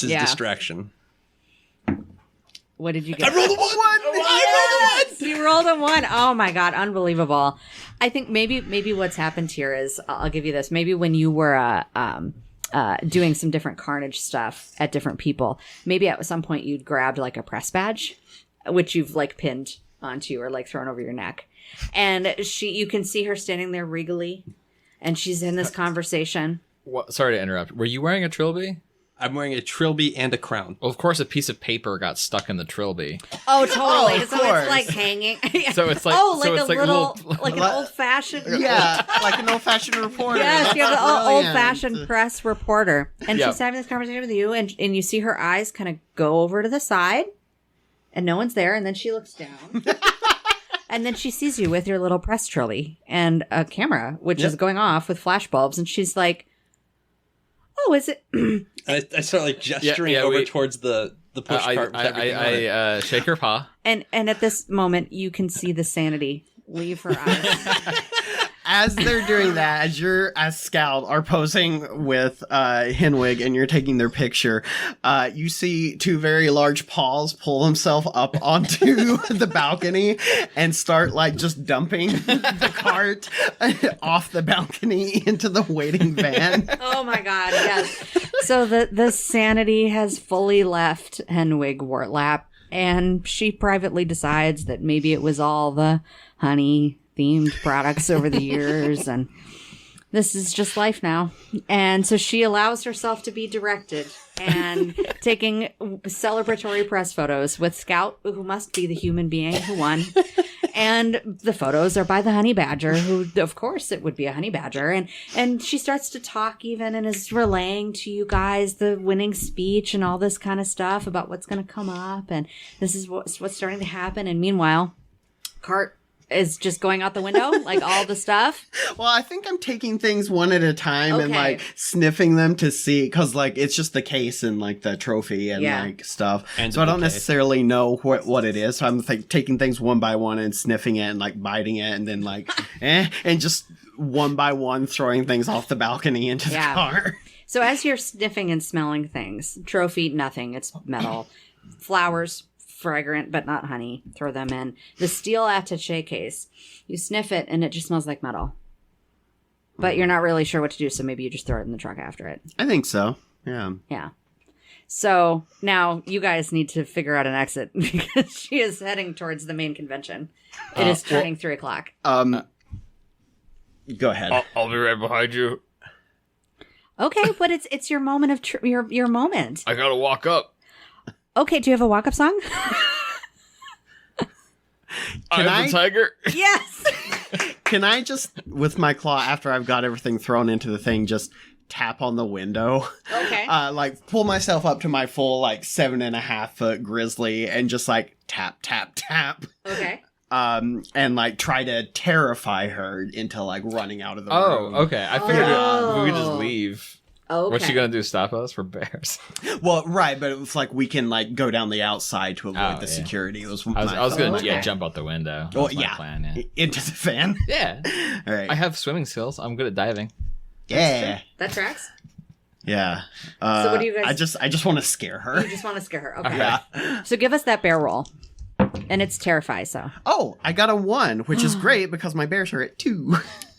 S4: is
S1: Yeah.
S4: distraction.
S1: What did you get?
S4: I rolled a one!
S1: Yes! You rolled a 1. Oh my God, unbelievable. I think maybe what's happened here is, I'll give you this. Maybe when you were doing some different carnage stuff at different people, maybe at some point you'd grabbed like a press badge, which you've like pinned onto or like thrown over your neck. And you can see her standing there regally, and she's in this conversation.
S2: Sorry to interrupt. Were you wearing a trilby?
S4: I'm wearing a trilby and a crown.
S2: Well, of course, a piece of paper got stuck in the trilby.
S1: Oh, totally.
S3: of
S1: So
S3: course.
S1: it's like hanging.
S2: So it's like
S1: an old-fashioned.
S3: Yeah, like an old-fashioned reporter.
S1: Yes, you have
S3: That's
S1: the
S3: brilliant.
S1: old-fashioned press reporter. And
S2: Yeah.
S1: she's having this conversation with you, and you see her eyes kind of go over to the side, and no one's there, and then she looks down. And then she sees you with your little press trolley and a camera, which is going off with flash bulbs, and she's like, oh, is it...
S4: I start like gesturing over towards the push cart. With everything on it.
S2: I shake her paw.
S1: And at this moment, you can see the sanity leave her eyes.
S3: As they're doing that, as Scout are posing with Henwig and you're taking their picture, you see two very large paws pull themselves up onto the balcony and start like just dumping the cart off the balcony into the waiting van.
S1: Oh my God, yes. So the sanity has fully left Henwig Wartlap, and she privately decides that maybe it was all the honey themed products over the years, and this is just life now. And so she allows herself to be directed and taking celebratory press photos with Scout, who must be the human being who won. And the photos are by the honey badger, who, of course, it would be a honey badger. And she starts to talk even and is relaying to you guys the winning speech and all this kind of stuff about what's going to come up. And this is what's starting to happen. And meanwhile, Cart is just going out the window, like all the stuff.
S3: Well, I think I'm taking things one at a time and
S1: Okay.
S3: like sniffing them to see, because like it's just the case and like the trophy and like stuff.
S4: And
S3: so I don't
S4: okay.
S3: necessarily know what it is. So I'm taking things one by one and sniffing it and like biting it and then like and just one by one throwing things off the balcony into the car.
S1: So as you're sniffing and smelling things, trophy, nothing, it's metal. Flowers, fragrant, but not honey. Throw them in. The steel attaché case. You sniff it and it just smells like metal. But you're not really sure what to do, so maybe you just throw it in the truck after it.
S3: I think so. Yeah.
S1: Yeah. So now you guys need to figure out an exit because she is heading towards the main convention. It is turning 3 o'clock.
S3: Go ahead.
S2: I'll be right behind you.
S1: Okay, but it's your moment of your moment.
S2: I gotta walk up.
S1: Okay, do you have a walk-up song?
S2: I'm the tiger.
S1: Yes.
S3: Can I just, with my claw, after I've got everything thrown into the thing, just tap on the window?
S1: Okay.
S3: Like pull myself up to my full like 7.5 foot grizzly and just like tap, tap, tap.
S1: Okay.
S3: And like try to terrify her into like running out of the room.
S2: Oh, okay. I figured we could just leave.
S1: Okay.
S2: What's she gonna do? Stop us? We're bears.
S3: Well, right, but it was like we can like go down the outside to avoid the
S2: yeah.
S3: security. It was
S2: I was gonna
S1: Okay.
S2: jump out the window. That
S3: Well,
S2: was my
S3: yeah.
S2: plan, yeah.
S3: Into the fan.
S2: Yeah.
S3: All right.
S2: I have swimming skills. I'm good at diving.
S3: Yeah.
S1: That tracks.
S3: Yeah.
S1: So what do you guys?
S3: I just want to scare her.
S1: You just want to scare her. Okay.
S3: Yeah.
S1: So give us that bear roll, and it's terrify. So.
S3: Oh, I got a 1, which is great because my bears are at 2.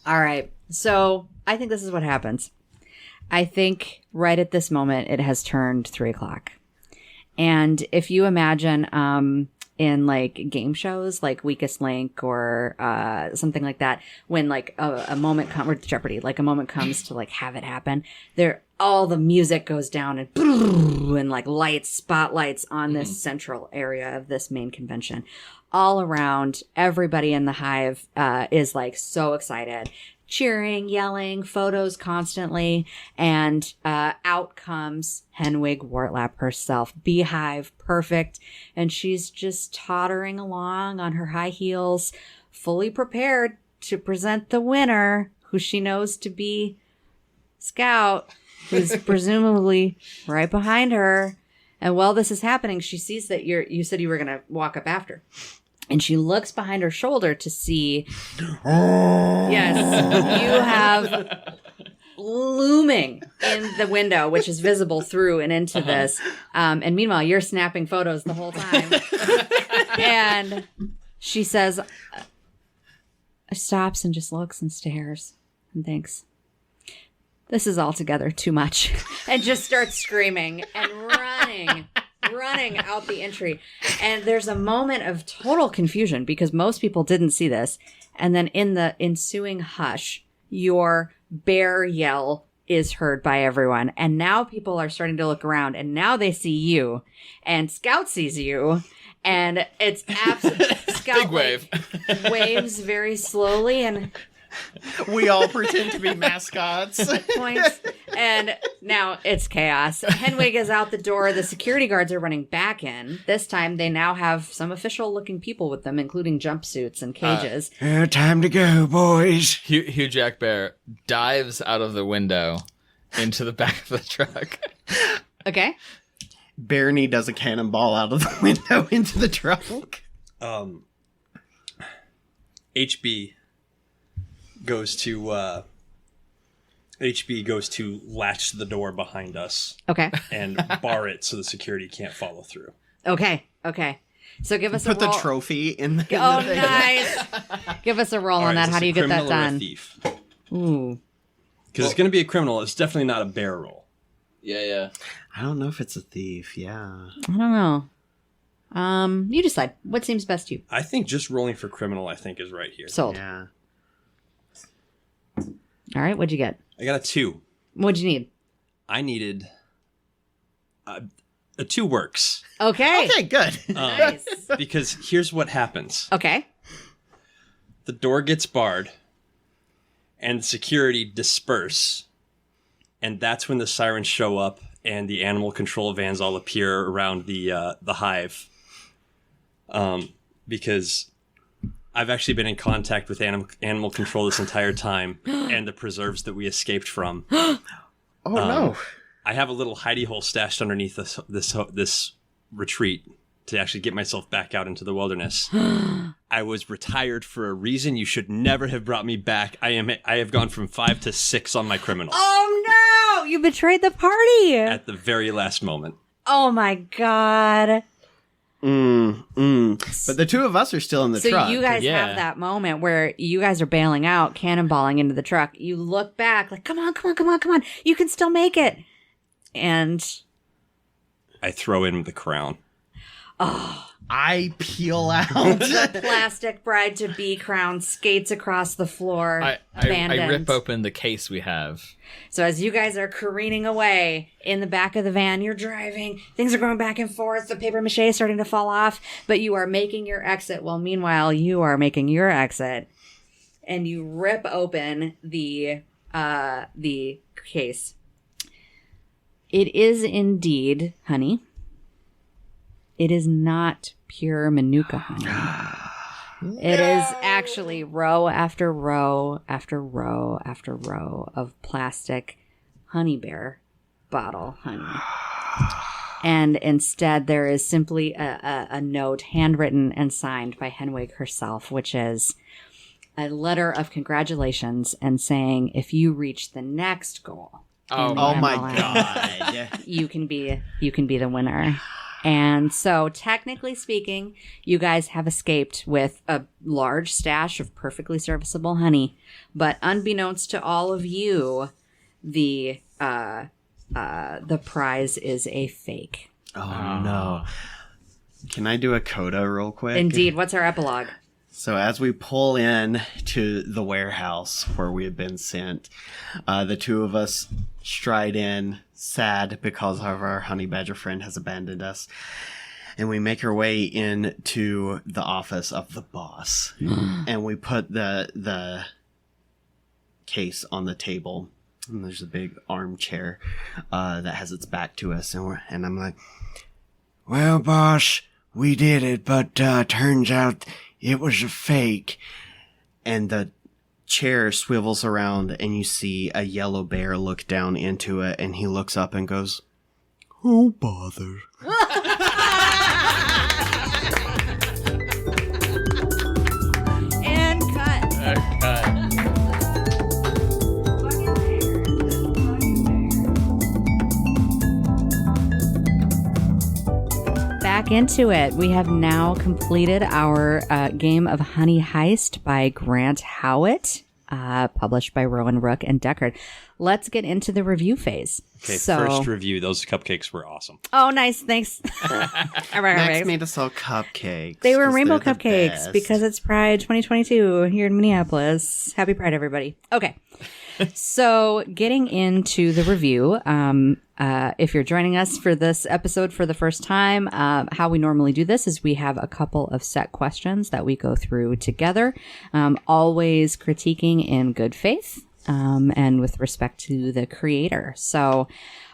S1: All right. So I think this is what happens. I think right at this moment it has turned 3 o'clock, and if you imagine in like game shows like Weakest Link or something like that, when like a moment comes, or Jeopardy, like a moment comes to like have it happen, there all the music goes down and like lights, spotlights on this central area of this main convention. All around, everybody in the hive is like so excited, cheering, yelling, photos constantly, and out comes Henwig Wartlap herself, beehive, perfect, and she's just tottering along on her high heels, fully prepared to present the winner, who she knows to be Scout, who's presumably right behind her. And while this is happening, she sees that you said you were going to walk up after. And she looks behind her shoulder to see, yes, you have looming in the window, which is visible through and into this. And meanwhile, you're snapping photos the whole time. And she says, stops and just looks and stares and thinks, this is altogether too much. And just starts screaming and running out the entry. And there's a moment of total confusion because most people didn't see this. And then in the ensuing hush, your bear yell is heard by everyone. And now people are starting to look around, and now they see you, and Scout sees you, and it's absolutely Scout
S2: Big wave.
S1: waves very slowly and
S3: We all pretend to be mascots.
S1: points, and now it's chaos. Henwig is out the door. The security guards are running back in. This time they now have some official-looking people with them, including jumpsuits and cages.
S3: Time to go, boys.
S2: Hugh Jack Bear dives out of the window into the back of the truck.
S1: Okay.
S3: Barney does a cannonball out of the window into the trunk.
S4: HB goes to latch the door behind us
S1: Okay.
S4: and bar it so the security can't follow through.
S1: Okay. So give us
S3: Put
S1: a roll.
S3: the trophy in the
S1: Oh,
S3: thing.
S1: nice. Give us a roll
S4: All
S1: on
S4: right,
S1: that.
S4: is
S1: How
S4: this
S1: do you
S4: a
S1: get that
S4: criminal or a
S1: done?
S4: thief?
S1: Ooh.
S4: Because it's going to be a criminal. It's definitely not a bear roll.
S2: Yeah.
S3: I don't know if it's a thief. Yeah.
S1: I don't know. You decide. What seems best to you?
S4: I think just rolling for criminal, I think, is right here.
S1: Sold.
S3: Yeah.
S1: All right. What'd you get?
S4: I got a 2.
S1: What'd you need?
S4: I needed a 2 works.
S1: Okay.
S3: Okay, good.
S1: Nice.
S4: Because here's what happens.
S1: Okay.
S4: The door gets barred, and the security disperse. And that's when the sirens show up, and the animal control vans all appear around the hive. Because I've actually been in contact with animal control this entire time, and the preserves that we escaped from.
S3: Oh, no.
S4: I have a little hidey hole stashed underneath this retreat to actually get myself back out into the wilderness. I was retired for a reason. You should never have brought me back. I have gone from 5 to 6 on my criminal
S1: Oh no! You betrayed the party.
S4: at the very last moment.
S1: Oh my god.
S3: But the two of us are still in the
S1: So
S3: truck.
S1: you guys
S2: Yeah.
S1: have that moment where you guys are bailing out, cannonballing into the truck. You look back like, come on. You can still make it. And
S4: I throw in the crown.
S3: I peel out.
S1: the plastic bride-to-be crown skates across the floor,
S2: I
S1: abandoned.
S2: rip open the case we have.
S1: So as you guys are careening away in the back of the van, you're driving, things are going back and forth, the paper mache is starting to fall off, but you are making your exit. Well, meanwhile, you are making your exit, and you rip open the case. It is indeed honey. It is not pure Manuka honey. It is actually row after row after row after row of plastic honey bear bottle honey. And instead there is simply a note handwritten and signed by Henwig herself, which is a letter of congratulations and saying, if you reach the next goal,
S2: Oh,
S3: Oh my
S1: MLM,
S3: god.
S1: you can be the winner. And so, technically speaking, you guys have escaped with a large stash of perfectly serviceable honey. But unbeknownst to all of you, the prize is a fake.
S3: Oh no. Can I do a coda real quick?
S1: Indeed. What's our epilogue?
S3: So as we pull in to the warehouse where we had been sent, the two of us stride in, sad because our honey badger friend has abandoned us. And we make our way into the office of the boss. And we put the case on the table. And there's a big armchair that has its back to us. And I'm like, well, boss, we did it, but turns out it was a fake. And the chair swivels around and you see a yellow bear look down into it, and he looks up and goes, oh, bother.
S1: And cut. Back into it. We have now completed our game of Honey Heist by Grant Howitt, published by Rowan Rook and Deckard. let's get into the review phase.
S4: Okay, first review. Those cupcakes were awesome.
S1: Oh, nice. Thanks.
S3: Max made us all cupcakes.
S1: They were
S3: 'cause
S1: rainbow
S3: they're the
S1: cupcakes
S3: best.
S1: because it's Pride 2022 here in Minneapolis. Happy Pride, everybody. Okay. So getting into the review, if you're joining us for this episode for the first time, how we normally do this is we have a couple of set questions that we go through together, always critiquing in good faith. And with respect to the creator. So,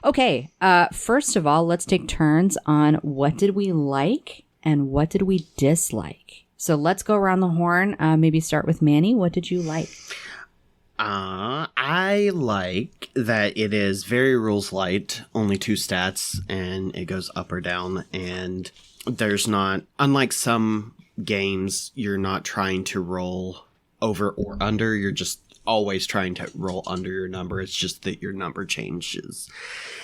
S1: okay. First of all, let's take turns on what did we like and what did we dislike. So let's go around the horn. Maybe start with Manny. What did you like?
S3: I like that it is very rules light, only 2 stats, and it goes up or down. And there's not, unlike some games, you're not trying to roll over or under. You're just always trying to roll under your number. It's just that your number changes.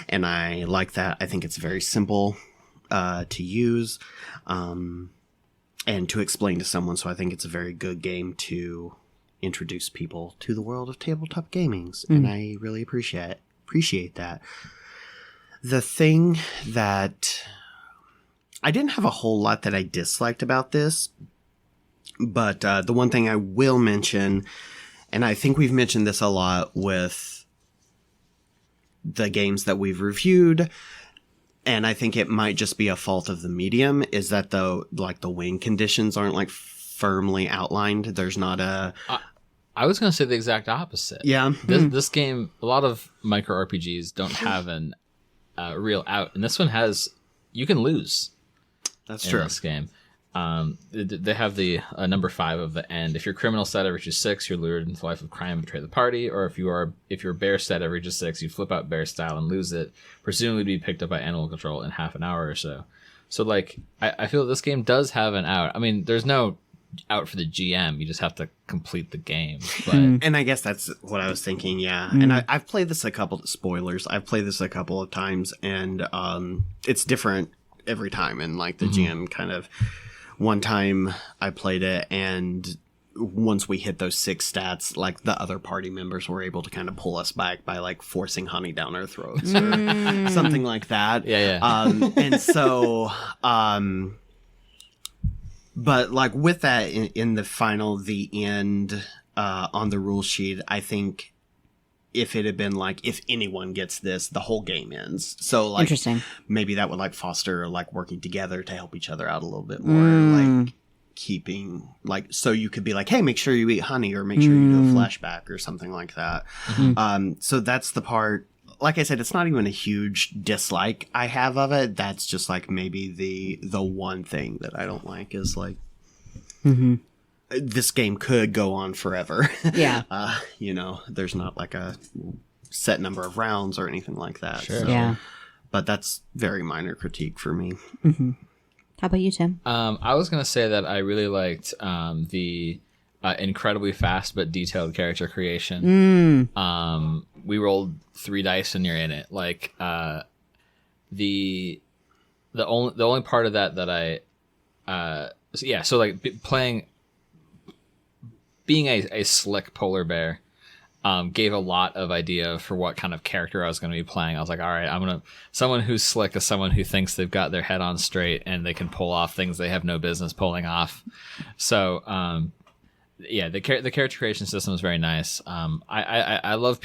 S3: And I like that. I think it's very simple to use and to explain to someone. So I think it's a very good game to introduce people to the world of tabletop gamings. And I really appreciate that. The thing that I didn't have a whole lot that I disliked about this, but the one thing I will mention, and I think we've mentioned this a lot with the games that we've reviewed, and I think it might just be a fault of the medium, is that the wing conditions aren't firmly outlined. There's not a...
S2: I was going to say the exact opposite.
S3: Yeah.
S2: This game, a lot of micro RPGs don't have an real out, and this one has, you can lose.
S3: That's
S2: in
S3: true.
S2: This game. They have the number 5 of the end. If your criminal stat reaches 6, you're lured into life of crime and betray the party. Or if your bear stat reaches 6, you flip out bear style and lose it, presumably to be picked up by animal control in half an hour or so. So I feel this game does have an out. I mean, there's no out for the GM. You just have to complete the game. But
S3: And I guess that's what I was thinking, yeah. And I've played this I've played this a couple of times, and it's different every time. And the GM kind of... One time I played it, and once we hit those 6 stats, the other party members were able to kind of pull us back by forcing honey down our throats or something like that.
S2: Yeah.
S3: And so, but with that in the end, on the rule sheet, I think if it had been if anyone gets this, the whole game ends. So
S1: Interesting.
S3: Maybe that would foster working together to help each other out a little bit more, keeping so you could be hey, make sure you eat honey, or make sure you do a flashback or something like that. So that's the part. Like I said, it's not even a huge dislike I have of it. That's just maybe the one thing that I don't like is this game could go on forever.
S1: Yeah.
S3: There's not a set number of rounds or anything like that.
S2: Sure.
S3: So,
S1: Yeah.
S3: But that's very minor critique for me.
S1: How about you, Tim?
S2: I was going to say that I really liked the incredibly fast but detailed character creation. We rolled 3 dice and you're in it. The only part of that I playing, being a slick polar bear gave a lot of idea for what kind of character I was going to be playing. I was all right, someone who's slick is someone who thinks they've got their head on straight and they can pull off things they have no business pulling off. So, the character creation system is very nice. I love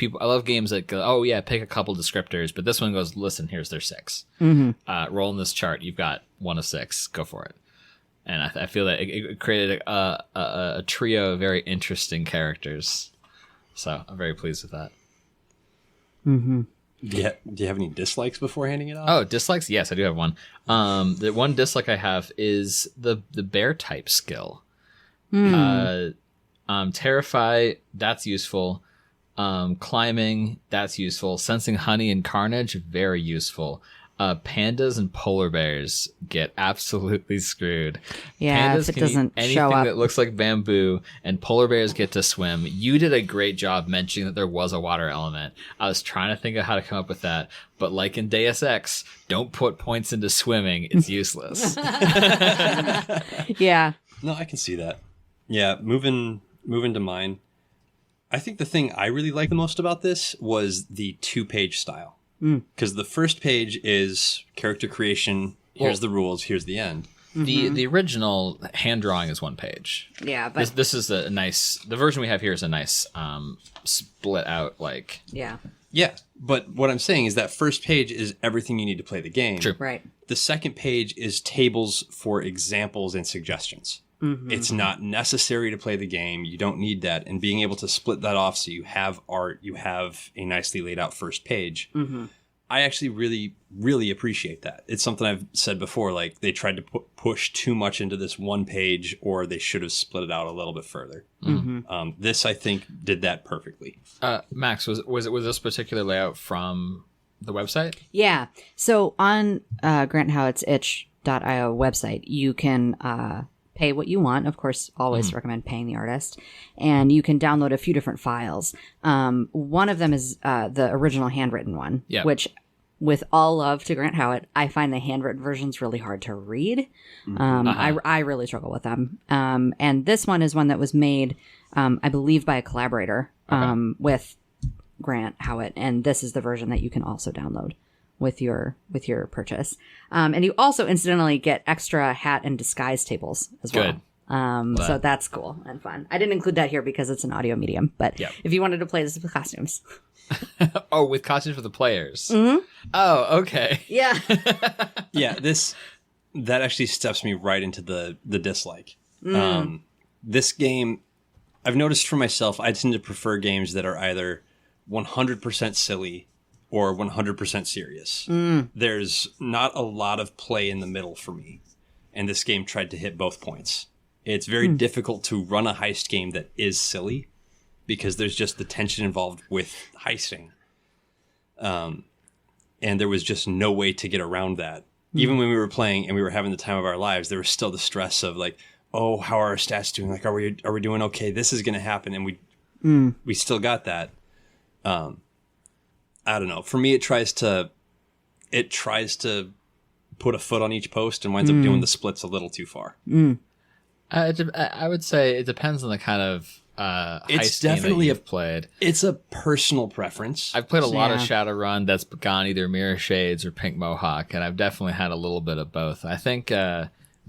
S2: games that go, oh yeah, pick a couple descriptors, but this one goes, listen, here's their 6. Roll in this chart. You've got 1 of 6. Go for it. And I feel that it created a trio of very interesting characters. So I'm very pleased with that.
S4: Do you have any dislikes before handing it off?
S2: Oh, dislikes? Yes, I do have one. The one dislike I have is the bear type skill. Terrify, that's useful. Climbing, that's useful. Sensing honey and carnage, very useful. Pandas and polar bears get absolutely screwed.
S1: Yeah,
S2: Pandas
S1: if it
S2: can eat
S1: doesn't
S2: anything
S1: show up.
S2: that looks like bamboo, and polar bears get to swim. You did a great job mentioning that there was a water element. I was trying to think of how to come up with that, but like in Deus Ex, don't put points into swimming. It's useless.
S1: Yeah.
S4: No, I can see that. Yeah, moving to mine. I think the thing I really liked the most about this was the 2-page style. Because the first page is character creation. Here's the rules. Here's the end.
S2: The original hand drawing is 1 page.
S1: Yeah, but
S2: This is a nice. The version we have here is a nice split out like.
S1: yeah,
S4: Yeah, but what I'm saying is that first page is everything you need to play the game.
S2: True.
S1: right.
S4: The second page is tables for examples and suggestions. It's not necessary to play the game. You don't need that. And being able to split that off so you have art, you have a nicely laid out first page. I actually really, really appreciate that. It's something I've said before, like they tried to push too much into this 1 page, or they should have split it out a little bit further. This, I think, did that perfectly.
S2: Max, was this particular layout from the website?
S1: Yeah. So on Grant Howitt's itch.io website, you can pay what you want. Of course, always recommend paying the artist. And you can download a few different files. One of them is the original handwritten one, which, with all love to Grant Howitt, I find the handwritten versions really hard to read. I really struggle with them. And this one is one that was made, I believe, by a collaborator with Grant Howitt. And this is the version that you can also download with your purchase. And you also incidentally get extra hat and disguise tables as well.
S2: Good.
S1: So that's cool and fun. I didn't include that here because it's an audio medium, but if you wanted to play this with costumes.
S2: Oh, with costumes for the players. Oh, okay.
S1: Yeah.
S4: Yeah, that actually steps me right into the dislike. This game, I've noticed for myself, I tend to prefer games that are either 100% silly or 100% serious. There's not a lot of play in the middle for me. And this game tried to hit both points. It's very difficult to run a heist game that is silly because there's just the tension involved with heisting. And there was just no way to get around that. Even when we were playing and we were having the time of our lives, there was still the stress of like, oh, how are our stats doing? Like, are we doing okay? This is going to happen. And we still got that. I don't know. For me, it tries to put a foot on each post and winds up doing the splits a little too far.
S2: I would say it depends on the kind of heist game that you've played.
S4: It's a personal preference.
S2: I've played a lot of Shadowrun that's gone either Mirror Shades or Pink Mohawk, and I've definitely had a little bit of both. I think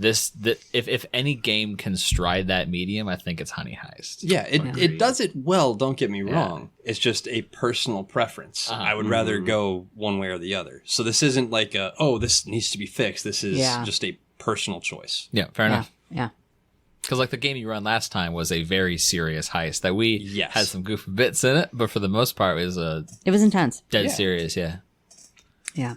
S2: if any game can stride that medium, I think it's Honey Heist.
S4: Yeah, it does it well, don't get me wrong. It's just a personal preference. I would rather go one way or the other. So this isn't like this needs to be fixed. This is just a personal choice.
S2: Yeah, fair enough.
S1: Yeah.
S2: Because like the game you run last time was a very serious heist that we had some goofy bits in it, but for the most part it was
S1: intense.
S2: Dead serious, yeah.
S1: Yeah.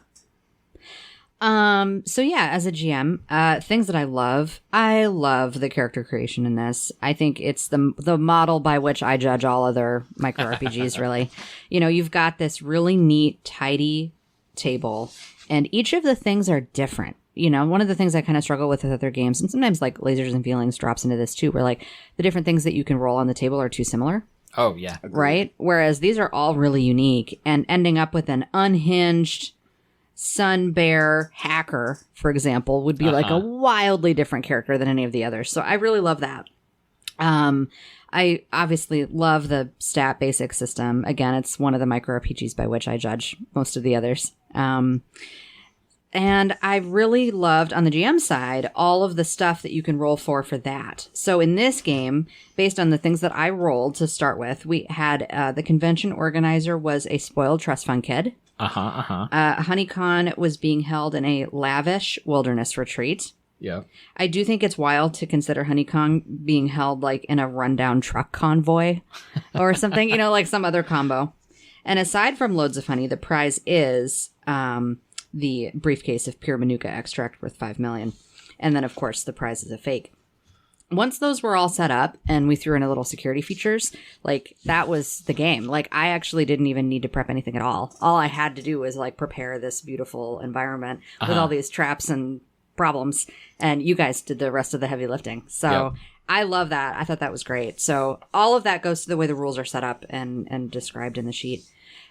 S1: So yeah, as a GM, things that I love the character creation in this. I think it's the model by which I judge all other micro RPGs, really. You know, you've got this really neat, tidy table, and each of the things are different. You know, one of the things I kind of struggle with other games, and sometimes like Lasers and Feelings drops into this too, where like the different things that you can roll on the table are too similar.
S2: Oh, yeah. Agreed.
S1: Right? Whereas these are all really unique, and ending up with an unhinged Sun Bear hacker, for example, would be like a wildly different character than any of the others. So I really love that. I obviously love the stat basic system. Again, it's one of the micro RPGs by which I judge most of the others. And I really loved, on the GM side, all of the stuff that you can roll for that. So in this game, based on the things that I rolled to start with, we had the convention organizer was a spoiled trust fund kid. HoneyCon was being held in a lavish wilderness retreat.
S2: Yeah.
S1: I do think it's wild to consider HoneyCon being held like in a rundown truck convoy or something, you know, like some other combo. And aside from loads of honey, the prize is the briefcase of pure Manuka extract worth $5 million. And then, of course, the prize is a fake. Once those were all set up and we threw in a little security features, like that was the game. Like I actually didn't even need to prep anything at all. All I had to do was like prepare this beautiful environment with all these traps and problems. And you guys did the rest of the heavy lifting. So I love that. I thought that was great. So all of that goes to the way the rules are set up and described in the sheet.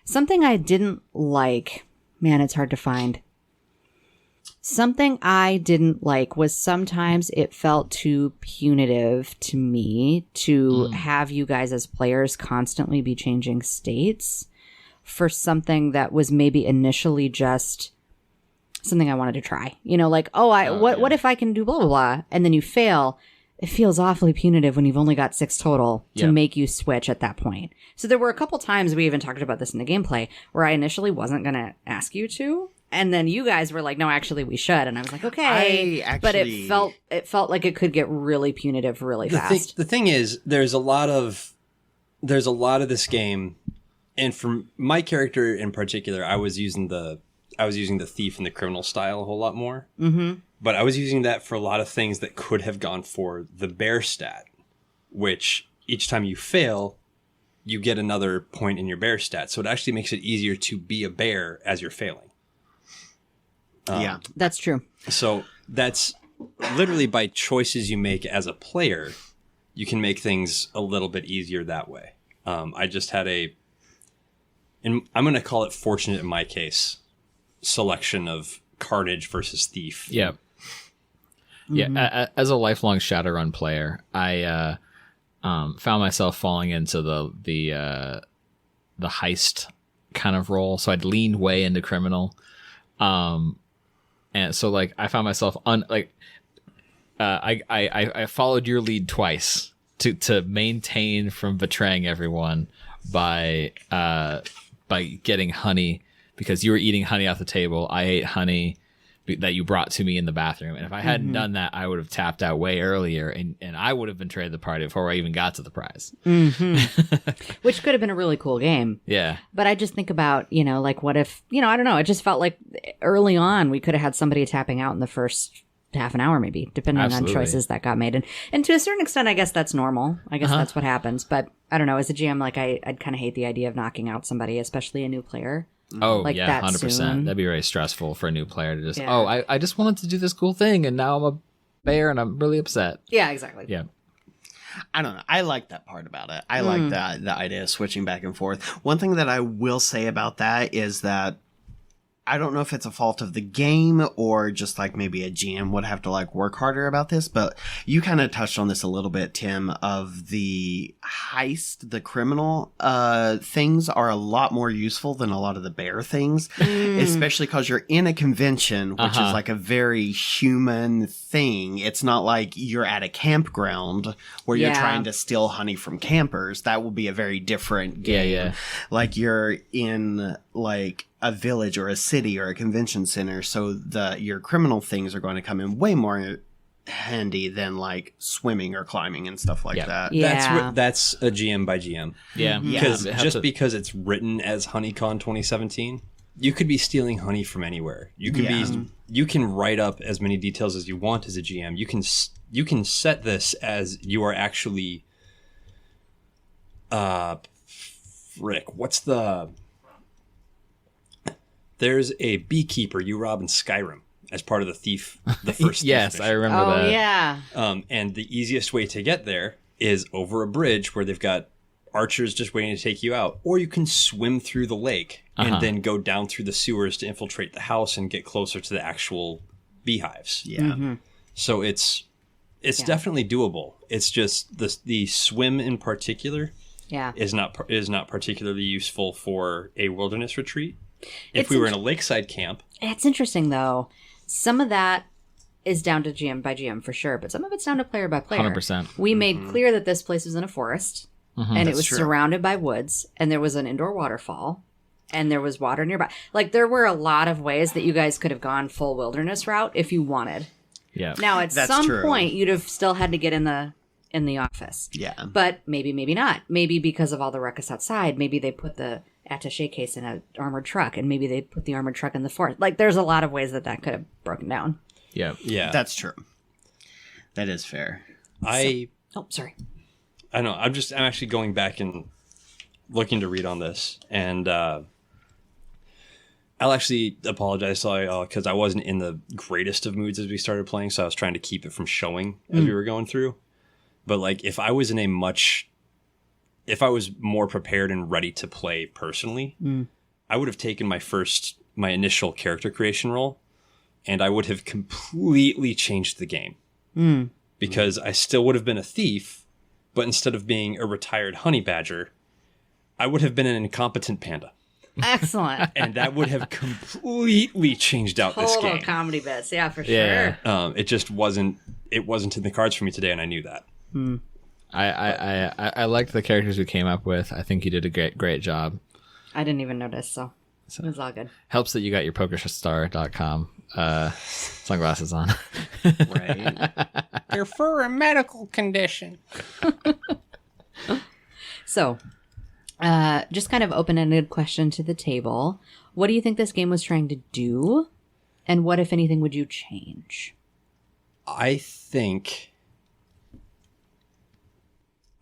S1: Something I didn't like, man, it's hard to find. Something I didn't like was sometimes it felt too punitive to me to have you guys as players constantly be changing states for something that was maybe initially just something I wanted to try. You know, like, what if I can do blah, blah, blah, and then you fail. It feels awfully punitive when you've only got 6 total to make you switch at that point. So there were a couple times, we even talked about this in the gameplay, where I initially wasn't going to ask you to. And then you guys were like, no, actually we should. And I was like, okay. But it felt like it could get really punitive really fast.
S4: The thing is, there's a lot of this game, and for my character in particular, I was using the thief and the criminal style a whole lot more. Mm-hmm. But I was using that for a lot of things that could have gone for the bear stat, which each time you fail, you get another point in your bear stat. So it actually makes it easier to be a bear as you're failing.
S3: Yeah,
S1: that's true.
S4: So that's literally by choices you make as a player, you can make things a little bit easier that way. I just had and I'm going to call it fortunate in my case, selection of carnage versus thief.
S2: Yeah. Yeah, as a lifelong Shadowrun player, I found myself falling into the heist kind of role. So I'd leaned way into criminal, and so like I found myself I followed your lead twice to maintain from betraying everyone by getting honey, because you were eating honey off the table. I ate honey that you brought to me in the bathroom, and if I hadn't done that, I would have tapped out way earlier, and I would have betrayed the party before I even got to the prize.
S1: Which could have been a really cool game.
S2: Yeah,
S1: but I just think about, like, what if, I don't know, it just felt like early on we could have had somebody tapping out in the first half an hour, maybe, depending on choices that got made. And to a certain extent, I guess that's normal. I guess that's what happens. But I don't know, as a GM, like, I'd kind of hate the idea of knocking out somebody, especially a new player.
S2: Oh,
S1: like
S2: yeah, 100%. That'd be very stressful for a new player to just, I just wanted to do this cool thing, and now I'm a bear, and I'm really upset.
S1: Yeah, exactly.
S2: Yeah.
S3: I don't know. I like that part about it. I like the idea of switching back and forth. One thing that I will say about that is that I don't know if it's a fault of the game or just like maybe a GM would have to like work harder about this, but you kind of touched on this a little bit, Tim, of the heist, the criminal things are a lot more useful than a lot of the bear things, especially because you're in a convention, which is like a very human thing. It's not like you're at a campground where you're trying to steal honey from campers. That will be a very different game.
S2: Yeah.
S3: Like you're in like a village or a city or a convention center, so your criminal things are going to come in way more handy than like swimming or climbing and stuff like that.
S1: Yeah.
S4: That's a GM by GM.
S2: Yeah.
S4: Because because it's written as HoneyCon 2017, you could be stealing honey from anywhere. You could you can write up as many details as you want as a GM. You can set this as you are actually there's a beekeeper you rob in Skyrim as part of the thief, the first
S2: yes,
S4: thief
S2: I remember that.
S1: Oh, yeah.
S4: And the easiest way to get there is over a bridge where they've got archers just waiting to take you out. Or you can swim through the lake and then go down through the sewers to infiltrate the house and get closer to the actual beehives.
S3: Yeah.
S4: So it's definitely doable. It's just the swim in particular is not particularly useful for a wilderness retreat. If we were in a lakeside camp.
S1: It's interesting, though. Some of that is down to GM by GM for sure, but some of it's down to player by player.
S2: 100%.
S1: We made clear that this place was in a forest, and it was surrounded by woods, and there was an indoor waterfall, and there was water nearby. Like, there were a lot of ways that you guys could have gone full wilderness route if you wanted.
S2: Yeah.
S1: Now, at some point, you'd have still had to get in the office.
S3: Yeah.
S1: But maybe not. Maybe because of all the ruckus outside, maybe they put the attaché case in an armored truck, and maybe they put the armored truck in the forest. Like, there's a lot of ways that could have broken down.
S2: Yeah.
S3: That's true. That is fair.
S1: Sorry.
S4: I know. I'm actually going back and looking to read on this, and I'll actually apologize because I wasn't in the greatest of moods as we started playing, so I was trying to keep it from showing as we were going through. But like, if I was more prepared and ready to play personally, I would have taken my initial character creation role and I would have completely changed the game. Because I still would have been a thief, but instead of being a retired honey badger, I would have been an incompetent panda.
S1: Excellent.
S4: And that would have completely changed out this
S1: Total
S4: game.
S1: comedy bits. Yeah, for
S2: Yeah.
S1: sure.
S4: It just wasn't in the cards for me today, and I knew that.
S2: I liked the characters we came up with. I think you did a great job.
S1: I didn't even notice, so it was all good.
S2: Helps that you got your PokerStar.com sunglasses on.
S3: Right.
S5: They're for a medical condition.
S1: So, just kind of open-ended question to the table. What do you think this game was trying to do? And what, if anything, would you change?
S4: I think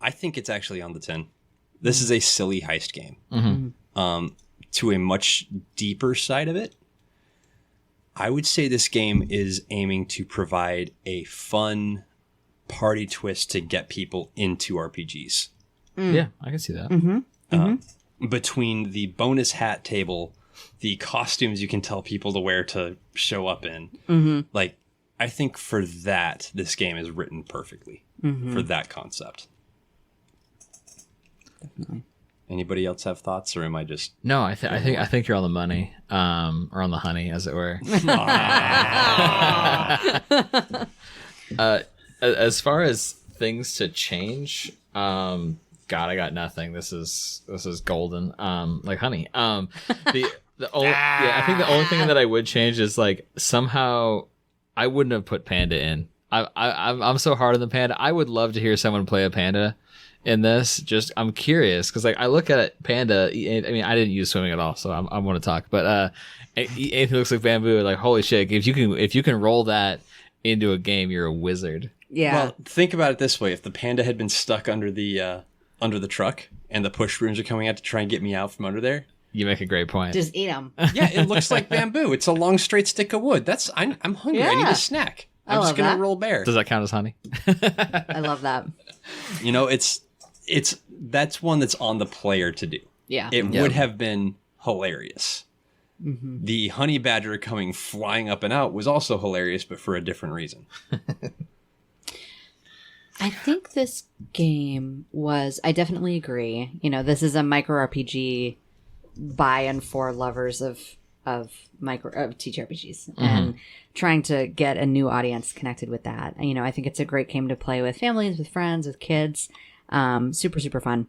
S4: it's actually on the 10. This is a silly heist game. To a much deeper side of it, I would say this game is aiming to provide a fun party twist to get people into RPGs.
S2: Yeah, I can see that.
S4: Between the bonus hat table, the costumes you can tell people to wear to show up in, like, I think for that, this game is written perfectly for that concept.
S1: Definitely.
S4: Anybody else have thoughts, or am I just?
S2: No, I think you're on the money, or on the honey, as it were. As far as things to change, God, I got nothing. This is golden, like honey. I think the only thing that I would change is like somehow I wouldn't have put panda in. I'm so hard on the panda. I would love to hear someone play a panda in this. Just I'm curious because like I look at panda. I mean, I didn't use swimming at all, so I want to talk. But anything looks like bamboo. Like holy shit! If you can roll that into a game, you're a wizard.
S1: Yeah.
S4: Well, think about it this way: if the panda had been stuck under the truck and the push brooms are coming out to try and get me out from under there,
S2: You make a great point.
S1: Just eat them.
S4: yeah, it looks like bamboo. It's a long straight stick of wood. I'm hungry. I need
S1: Yeah.
S4: a snack.
S1: I
S4: I'm just
S1: love
S4: gonna
S1: that.
S4: roll bear.
S2: Does that count as honey?
S1: I love that.
S4: You know, it's that's one that's on the player to do.
S1: Yeah.
S4: It would have been hilarious. The honey badger coming flying up and out was also hilarious, but for a different reason.
S1: I think this game was, I definitely agree. You know, this is a micro RPG by and for lovers of TTRPGs and trying to get a new audience connected with that. And, you know, I think it's a great game to play with families, with friends, with kids. Super, super fun.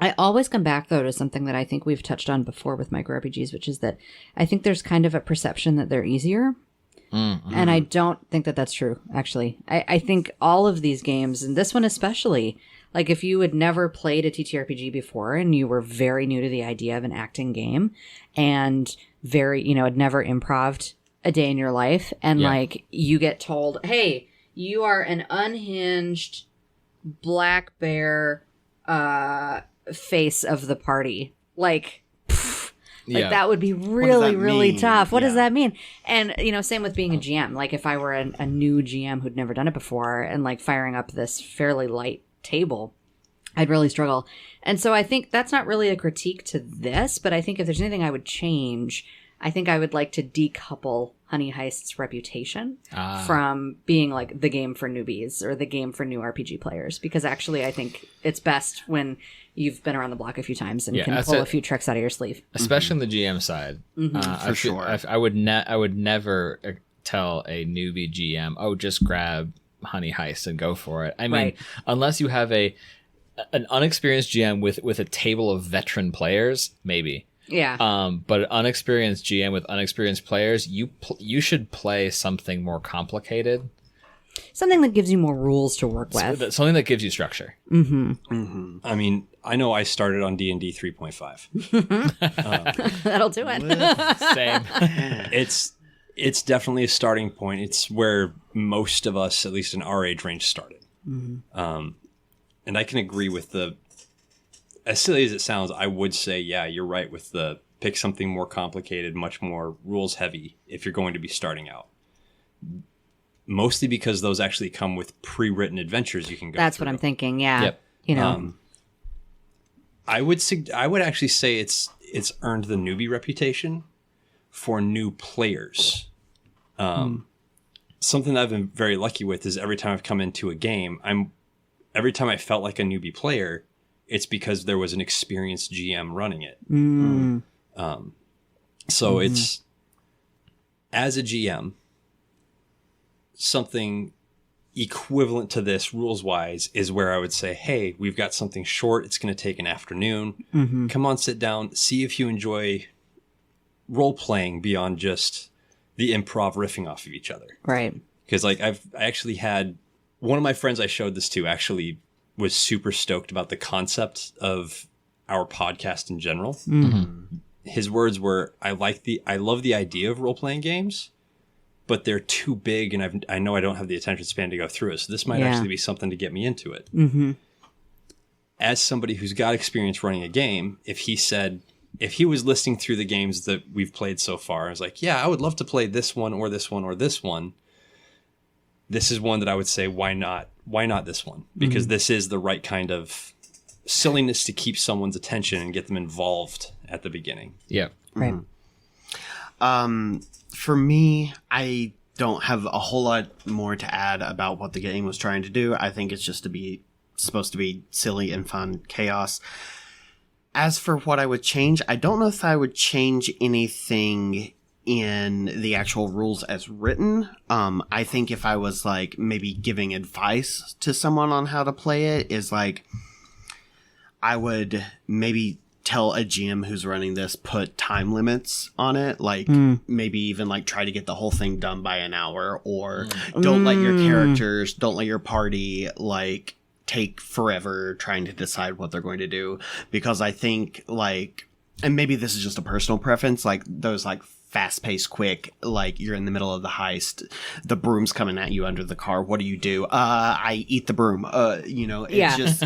S1: I always come back, though, to something that I think we've touched on before with micro RPGs, which is that I think there's kind of a perception that they're easier. And I don't think that that's true, actually. I think all of these games, and this one especially, like if you had never played a TTRPG before and you were very new to the idea of an acting game and very, you know, had never improv'd a day in your life, and like you get told, hey, you are an unhinged black bear face of the party. Like that would be really, really
S3: mean?
S1: tough. What does
S3: Yeah.
S1: that mean? And, you know, same with being a GM. Like if I were a new GM who'd never done it before and like firing up this fairly light table, I'd really struggle. And so I think that's not really a critique to this, but I think if there's anything I would change, I think I would like to decouple Honey Heist's reputation from being like the game for newbies or the game for new RPG players. Because actually I think it's best when you've been around the block a few times and can pull a few tricks out of your sleeve.
S2: Especially on the GM side.
S3: For sure.
S2: I would never tell a newbie GM, oh, just grab Honey Heist and go for it. I mean, unless you have an unexperienced GM with a table of veteran players, maybe.
S1: Yeah.
S2: But an unexperienced GM with unexperienced players, you should play something more complicated.
S1: Something that gives you more rules to work with.
S2: Something that gives you structure.
S4: I mean, I know I started on D&D 3.5.
S1: That'll do it.
S2: Same.
S4: It's definitely a starting point. It's where most of us, at least in our age range, started. And I can agree with as silly as it sounds, I would say, yeah, you're right with the pick something more complicated, much more rules heavy if you're going to be starting out. Mostly because those actually come with pre-written adventures you can go
S1: That's
S4: through.
S1: what I'm thinking. Yeah.
S2: Yep.
S1: You know,
S4: I would actually say it's earned the newbie reputation for new players Something that I've been very lucky with is every time I've come into a game, every time I felt like a newbie player, it's because there was an experienced GM running it. So it's, as a GM, something equivalent to this rules-wise is where I would say, hey, we've got something short. It's going to take an afternoon. Come on, sit down. See if you enjoy role-playing beyond just the improv riffing off of each other.
S1: Right.
S4: Because like I actually had one of my friends I showed this to actually was super stoked about the concept of our podcast in general. His words were, I love the idea of role-playing games, but they're too big and I know I don't have the attention span to go through it. So this might actually be something to get me into it. As somebody who's got experience running a game, if he was listening through the games that we've played so far, I was like, yeah, I would love to play this one or this one or this one. This is one that I would say, why not? Why not this one? Because this is the right kind of silliness to keep someone's attention and get them involved at the beginning.
S2: Yeah.
S1: Right.
S3: For me, I don't have a whole lot more to add about what the game was trying to do. I think it's just supposed to be silly and fun chaos. As for what I would change, I don't know if I would change anything in the actual rules as written. I think if I was like maybe giving advice to someone on how to play it, is like I would maybe tell a GM who's running this, put time limits on it, like maybe even like try to get the whole thing done by an hour, or don't let your party like take forever trying to decide what they're going to do. Because I think like, and maybe this is just a personal preference, like those like fast-paced, quick, like you're in the middle of the heist, the broom's coming at you under the car, what do? I eat the broom. It's just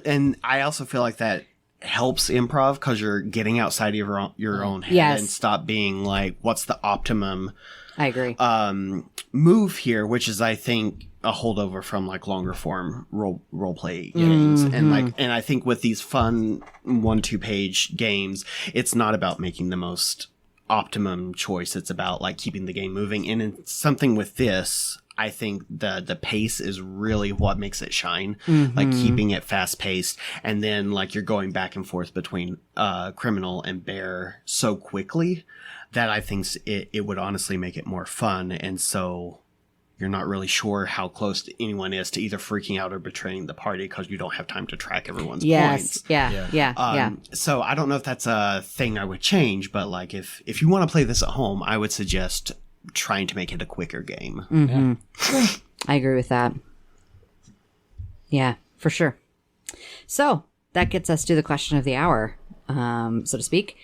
S3: and I also feel like that helps improv because you're getting outside of your own head and stop being like, what's the optimum
S1: I agree.
S3: Move here, which is I think a holdover from like longer form role play games. And I think with these fun 1-2 page games, it's not about making the most optimum choice. It's about like keeping the game moving. And in something with this, I think the pace is really what makes it shine. Like keeping it fast paced, and then like you're going back and forth between criminal and bear so quickly that I think it would honestly make it more fun. And so you're not really sure how close anyone is to either freaking out or betraying the party because you don't have time to track everyone's points. So I don't know if that's a thing I would change, but like if you want to play this at home, I would suggest trying to make it a quicker game.
S1: I agree with that. Yeah, for sure. So that gets us to the question of the hour, so to speak.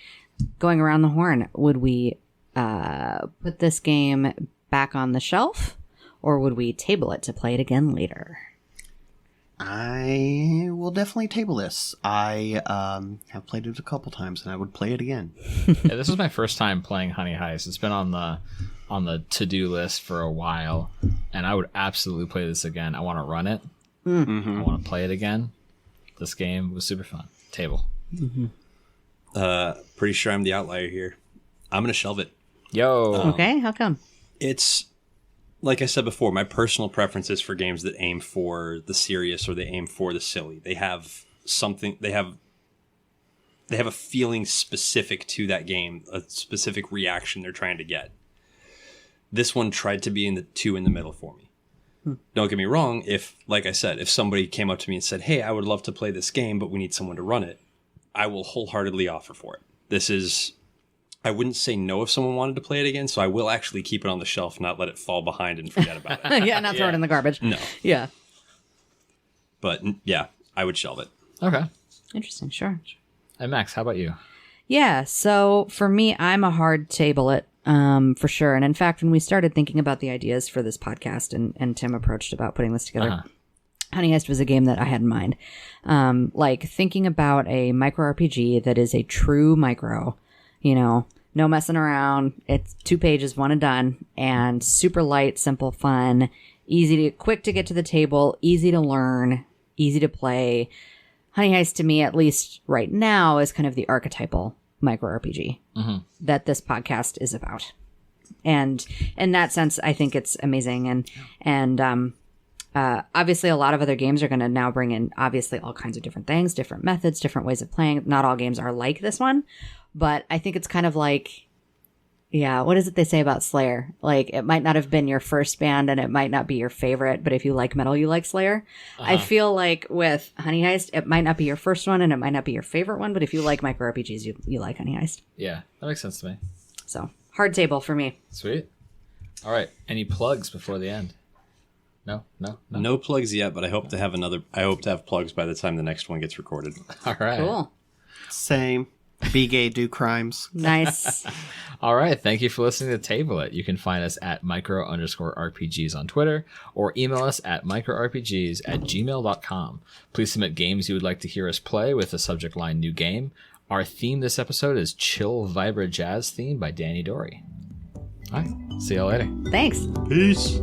S1: Going around the horn, would we put this game back on the shelf, or would we table it to play it again later?
S3: I will definitely table this. I have played it a couple times, and I would play it again.
S2: This is my first time playing Honey Heist. It's been on the to-do list for a while, and I would absolutely play this again. I want to run it. I want to play it again. This game was super fun. Table.
S4: Pretty sure I'm the outlier here. I'm going to shelve it.
S2: Yo.
S1: Okay, how come?
S4: It's, like I said before, my personal preference is for games that aim for the serious or they aim for the silly. They have something, they have a feeling specific to that game, a specific reaction they're trying to get. This one tried to be in the middle for me. Don't get me wrong, if, like I said, if somebody came up to me and said, hey, I would love to play this game, but we need someone to run it, I will wholeheartedly offer for it. I wouldn't say no if someone wanted to play it again, so I will actually keep it on the shelf, not let it fall behind and forget about it.
S1: Not throw it in the garbage.
S4: No.
S1: Yeah.
S4: But yeah, I would shelve it.
S2: Okay.
S1: Interesting, sure.
S2: And Max, how about you?
S1: Yeah, so for me, I'm a hard table it, for sure. And in fact, when we started thinking about the ideas for this podcast and Tim approached about putting this together, Honey Heist was a game that I had in mind. Like thinking about a micro RPG that is a true micro, no messing around. It's 2 pages, one and done, and super light, simple, fun, quick to get to the table, easy to learn, easy to play. Honey Heist, to me, at least right now, is kind of the archetypal micro RPG that this podcast is about. And in that sense, I think it's amazing. And obviously, a lot of other games are going to now bring in obviously all kinds of different things, different methods, different ways of playing. Not all games are like this one, but I think it's kind of like, yeah, what is it they say about Slayer? Like, it might not have been your first band and it might not be your favorite, but if you like metal, you like Slayer. I feel like with Honey Heist, it might not be your first one and it might not be your favorite one, but if you like micro RPGs, you like Honey Heist.
S2: Yeah, that makes sense to me.
S1: So, hard table for me.
S2: Sweet. All right. Any plugs before the end? No.
S4: No plugs yet, but I hope to have plugs by the time the next one gets recorded.
S2: All right.
S1: Cool.
S3: Same. Be gay, do crimes.
S1: Nice.
S2: All right. Thank you for listening to Table It. You can find us at micro_RPGs on Twitter or email us at microrpgs@gmail.com. Please submit games you would like to hear us play with the subject line New Game. Our theme this episode is Chill Vibra Jazz Theme by Danydory. All right. See y'all later.
S1: Thanks.
S4: Peace.